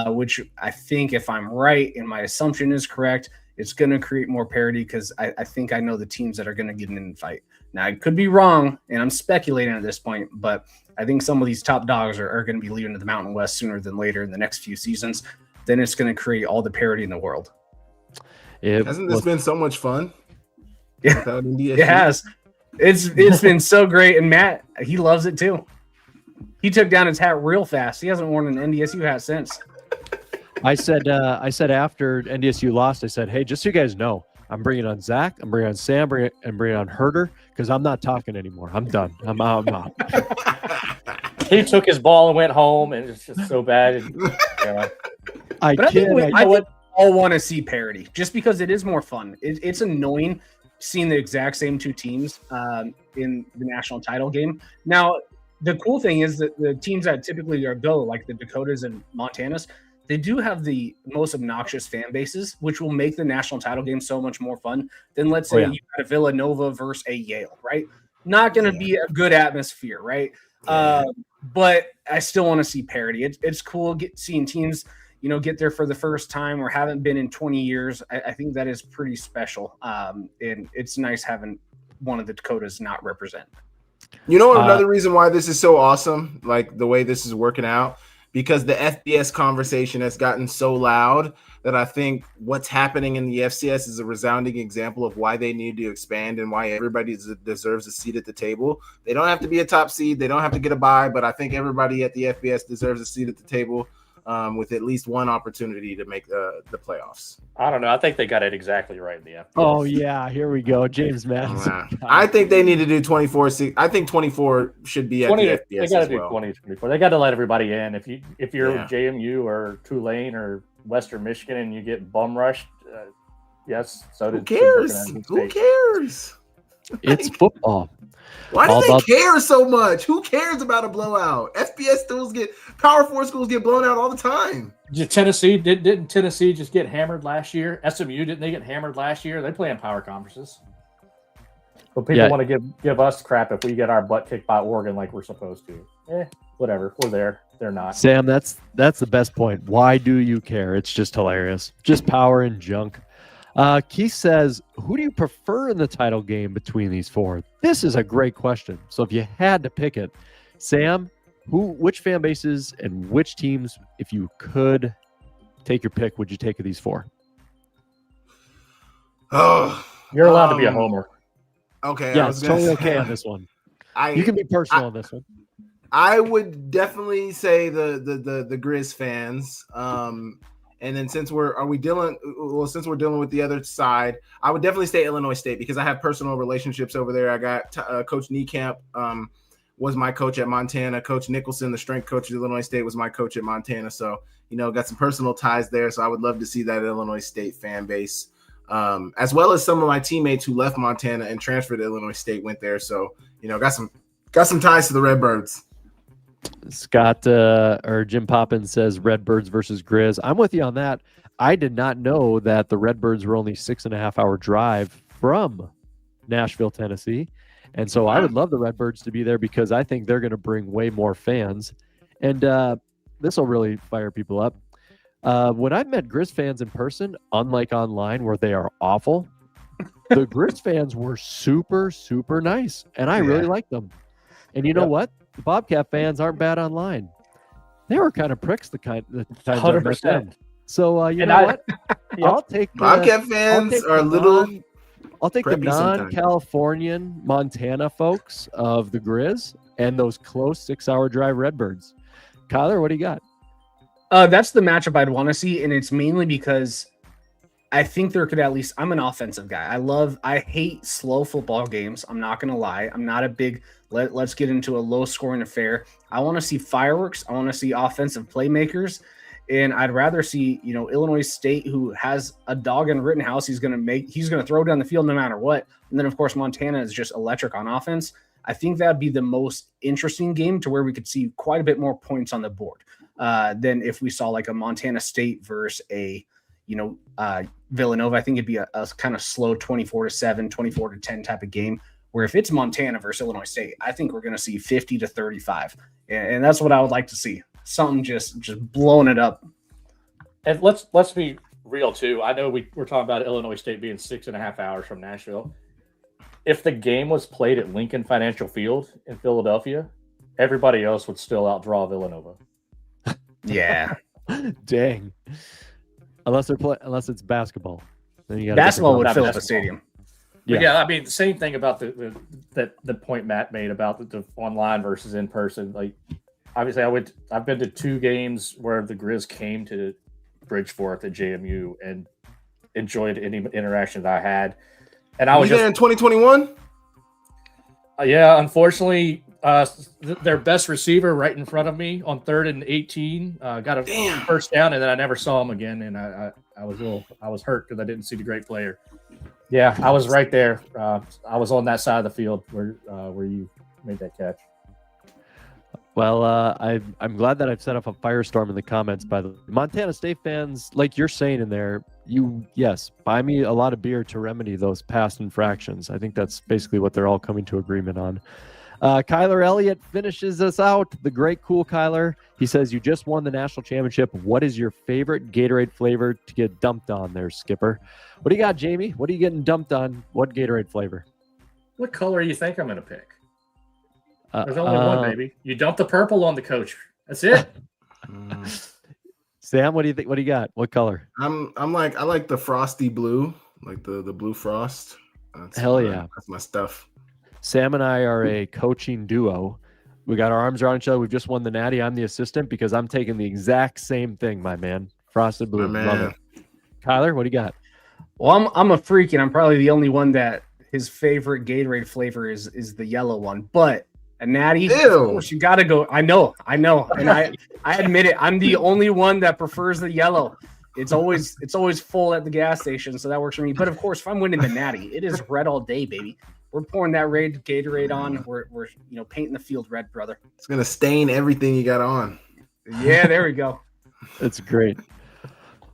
which I think if I'm right and my assumption is correct, it's going to create more parity because I think I know the teams that are going to get an invite. Now, I could be wrong, and I'm speculating at this point, but I think some of these top dogs are going to be leaving to the Mountain West sooner than later in the next few seasons. Then it's going to create all the parity in the world. Hasn't this been so much fun? Yeah, it has. It's been so great, and Matt, he loves it too. He took down his hat real fast. He hasn't worn an NDSU hat since. I said after NDSU lost, I said, hey, just so you guys know, I'm bringing on Zach, I'm bringing on Sam, and bringing on Herder because I'm not talking anymore. I'm done. I'm out. He took his ball and went home, and it's just so bad. And, I think all want to see parity just because it is more fun. It's annoying seeing the exact same two teams in the national title game. Now, the cool thing is that the teams that typically go, like the Dakotas and Montanas, they do have the most obnoxious fan bases, which will make the national title game so much more fun than, let's say, you had a Villanova versus a Yale, right? Not going to be a good atmosphere, right? But I still want to see parity. It's cool seeing teams, get there for the first time or haven't been in 20 years. I think that is pretty special. And it's nice having one of the Dakotas not represent. Another reason why this is so awesome, like the way this is working out, because the FBS conversation has gotten so loud that I think what's happening in the FCS is a resounding example of why they need to expand and why everybody deserves a seat at the table. They don't have to be a top seed. They don't have to get a bye, but I think everybody at the FBS deserves a seat at the table with at least one opportunity to make the playoffs. I don't know. I think they got it exactly right in the FBS. Oh, yeah. Here we go. James Madison. I think they need to do 24. I think 24 should be at the FBS. They got to do 20, 24. They got to let everybody in. If you're JMU or Tulane or Western Michigan and you get bum rushed, yes, so did. Who cares? It's football. Why do they care so much? Who cares about a blowout? FBS Power 4 schools get blown out all the time. Didn't Tennessee just get hammered last year? SMU, didn't they get hammered last year? They play in power conferences. But people want to give us crap if we get our butt kicked by Oregon like we're supposed to. Whatever. We're there. They're not. Sam, that's the best point. Why do you care? It's just hilarious. Just power and junk. Keith says, who do you prefer in the title game between these four? This is a great question. So if you had to pick it, Sam, which fan bases and which teams, if you could take your pick, would you take of these four? Oh, you're allowed to be a homer. Okay. Yeah, it's totally okay on this one. You can be personal on this one. I would definitely say the Grizz fans. And then since we're dealing with the other side, I would definitely say Illinois State because I have personal relationships over there. I got Coach Niekamp was my coach at Montana. Coach Nicholson, the strength coach at Illinois State, was my coach at Montana. So, got some personal ties there. So I would love to see that Illinois State fan base, as well as some of my teammates who left Montana and transferred to Illinois State went there. So, got some ties to the Redbirds. Scott or Jim Poppins says Redbirds versus Grizz. I'm with you on that. I did not know that the Redbirds were only 6.5 hour drive from Nashville, Tennessee. And so I would love the Redbirds to be there because I think they're going to bring way more fans. And this will really fire people up. When I've met Grizz fans in person, unlike online where they are awful, the Grizz fans were super, super nice. And I really like them. And you know what? The Bobcat fans aren't bad online. They were kind of pricks the times 100%. So what? I'll take Bobcat fans are a little. I'll take the non-Californian Montana folks of the Grizz and those close 6 hour drive Redbirds. Kyler, what do you got? That's the matchup I'd want to see, and it's mainly because I think there could at least. I'm an offensive guy. I hate slow football games. I'm not gonna lie. I'm not a big. Let's get into a low-scoring affair. I want to see fireworks. I want to see offensive playmakers, and I'd rather see Illinois State, who has a dog in Rittenhouse. He's gonna throw down the field no matter what. And then of course Montana is just electric on offense. I think that'd be the most interesting game to where we could see quite a bit more points on the board than if we saw like a Montana State versus a Villanova. I think it'd be a kind of slow 24-7, 24-10 type of game. Where if it's Montana versus Illinois State, I think we're going to see 50-35. And that's what I would like to see. Something just blowing it up. And let's be real too. I know we're talking about Illinois State being 6.5 hours from Nashville. If the game was played at Lincoln Financial Field in Philadelphia, everybody else would still outdraw Villanova. Yeah. Dang. Unless it's basketball. Then you got basketball would fill up a stadium. Yeah, I mean, the same thing about the point Matt made about the online versus in person. Like, obviously, I've been to 2 games where the Grizz came to Bridgeforth at JMU and enjoyed any interaction that I had. And I was there in 2021. Yeah, unfortunately, their best receiver right in front of me on 3rd and 18 got a first down, and then I never saw him again, and I was hurt because I didn't see the great player. Yeah, I was right there. I was on that side of the field where you made that catch. Well, I'm glad that I've set up a firestorm in the comments. By the way, Montana State fans, like you're saying in there, buy me a lot of beer to remedy those past infractions. I think that's basically what they're all coming to agreement on. Kyler Elliott finishes us out. The great, cool Kyler. He says, "You just won the national championship. What is your favorite Gatorade flavor to get dumped on there, Skipper?" What do you got, Jamie? What are you getting dumped on? What Gatorade flavor? What color do you think I'm going to pick? There's only one, baby. You dump the purple on the coach. That's it. Sam, what do you think? What do you got? What color? I like the frosty blue, like the blue frost. Yeah. That's my stuff. Sam and I are a coaching duo. We got our arms around each other. We've just won the Natty. I'm the assistant because I'm taking the exact same thing, my man. Frosted blue. Love it. Kyler, what do you got? Well, I'm a freak, and I'm probably the only one that his favorite Gatorade flavor is the yellow one. But a Natty, of course, you got to go. I know. And I admit it. I'm the only one that prefers the yellow. It's always full at the gas station, so that works for me. But, of course, if I'm winning the Natty, it is red all day, baby. We're pouring that red Gatorade on. We're painting the field red, brother. It's going to stain everything you got on. Yeah, there we go. It's great.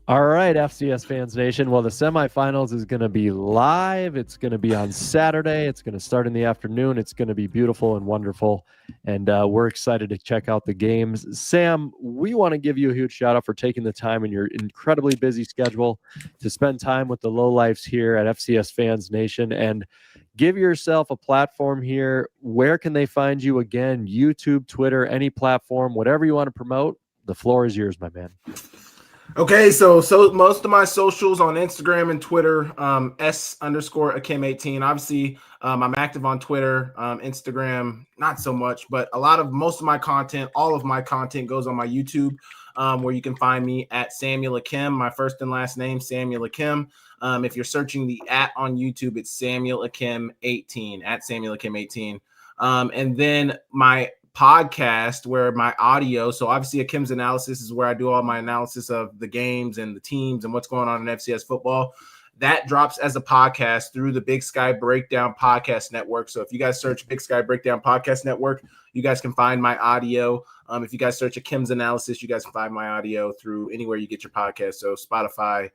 All right, FCS Fans Nation. Well, the semifinals is going to be live. It's going to be on Saturday. It's going to start in the afternoon. It's going to be beautiful and wonderful, and we're excited to check out the games. Sam, we want to give you a huge shout-out for taking the time in your incredibly busy schedule to spend time with the lowlifes here at FCS Fans Nation, and give yourself a platform here. Where can they find you again? YouTube, Twitter, any platform, whatever you want to promote. The floor is yours, my man. Okay, so most of my socials on Instagram and Twitter, S_Akem18. Obviously, I'm active on Twitter, Instagram, not so much, but most of my content, all of my content goes on my YouTube, where you can find me at Samuel Akem, my first and last name, Samuel Akem. If you're searching the @ on YouTube, it's Samuel Akem18, at Samuel Akem18. And then my podcast where my audio, so obviously Akem's Analysis is where I do all my analysis of the games and the teams and what's going on in FCS football. That drops as a podcast through the Big Sky Breakdown Podcast Network. So if you guys search Big Sky Breakdown Podcast Network, you guys can find my audio. If you guys search Akem's Analysis, you guys can find my audio through anywhere you get your podcast. So Spotify,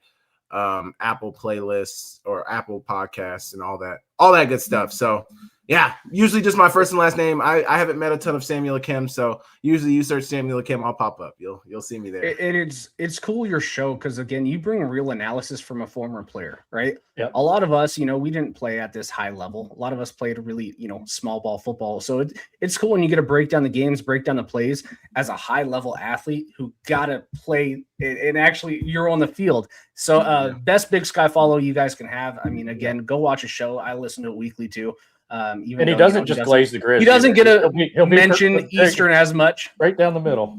Apple playlists or Apple podcasts and all that good stuff. So yeah, usually just my first and last name. I haven't met a ton of Samuel Akem, so usually you search Samuel Akem, I'll pop up. You'll see me there. It's cool your show because again, you bring real analysis from a former player, right? Yep. A lot of us, we didn't play at this high level. A lot of us played really, small ball football. So it's cool when you get to break down the games, break down the plays as a high level athlete who got to play and actually you're on the field. So best Big Sky follow you guys can have. I mean, again, go watch a show. I listen to it weekly too. And he doesn't just glaze the Grizz. He doesn't get to he'll mention Eastern as much. Right down the middle.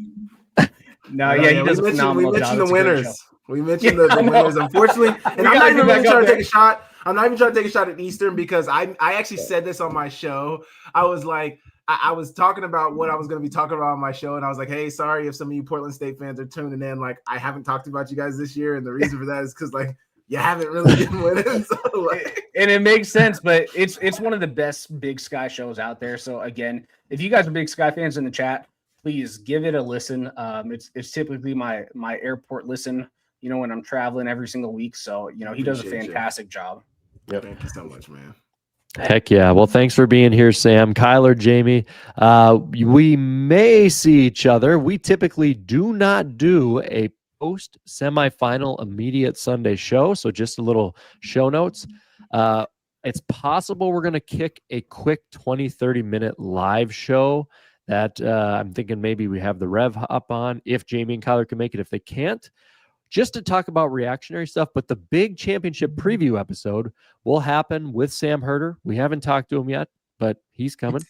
He does a phenomenal job. We mentioned the winners. We mentioned the winners, unfortunately. And I'm not even really trying to take a shot. I'm not even trying to take a shot at Eastern because I actually said this on my show. I was like, I was talking about what I was going to be talking about on my show, and I was like, hey, sorry if some of you Portland State fans are tuning in. Like, I haven't talked about you guys this year, and the reason for that is because, like, you haven't really been winning. So, and it makes sense, but it's one of the best Big Sky shows out there. So again, if you guys are Big Sky fans in the chat, please give it a listen. It's typically my airport listen, when I'm traveling every single week. So, he does a fantastic job. Yep. Thank you so much, man. Heck yeah. Well, thanks for being here, Sam. Kyler, Jamie, we may see each other. We typically do not do a post semifinal immediate Sunday show. So just a little show notes. It's possible we're going to kick a quick 20-30 minute live show that I'm thinking maybe we have the Rev up on if Jamie and Kyler can make it. If they can't, just to talk about reactionary stuff. But the big championship preview episode will happen with Sam Herder. We haven't talked to him yet, but he's coming.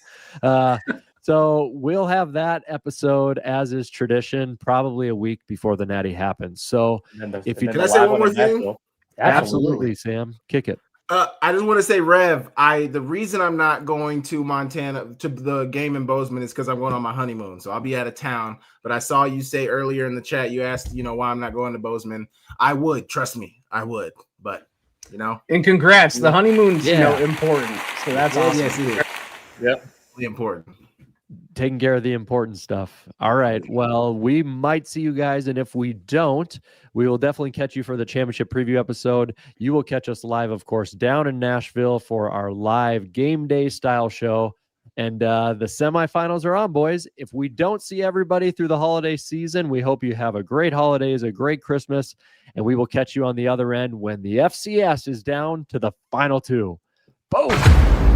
So we'll have that episode, as is tradition, probably a week before the Natty happens. So if you can I say one more thing? Absolutely, Sam, kick it. I just want to say, Rev, the reason I'm not going to Montana to the game in Bozeman is because I'm going on my honeymoon. So I'll be out of town. But I saw you say earlier in the chat, you asked, why I'm not going to Bozeman. I would, trust me, I would. But, And congrats. The honeymoon's, important. So that's awesome. Yes, it is. Yep. Really important. Taking care of the important stuff. All right. Well, we might see you guys. And if we don't, we will definitely catch you for the championship preview episode. You will catch us live, of course, down in Nashville for our live game day style show. And the semifinals are on, boys. If we don't see everybody through the holiday season, we hope you have a great holidays, a great Christmas, and we will catch you on the other end when the FCS is down to the final two. Boom.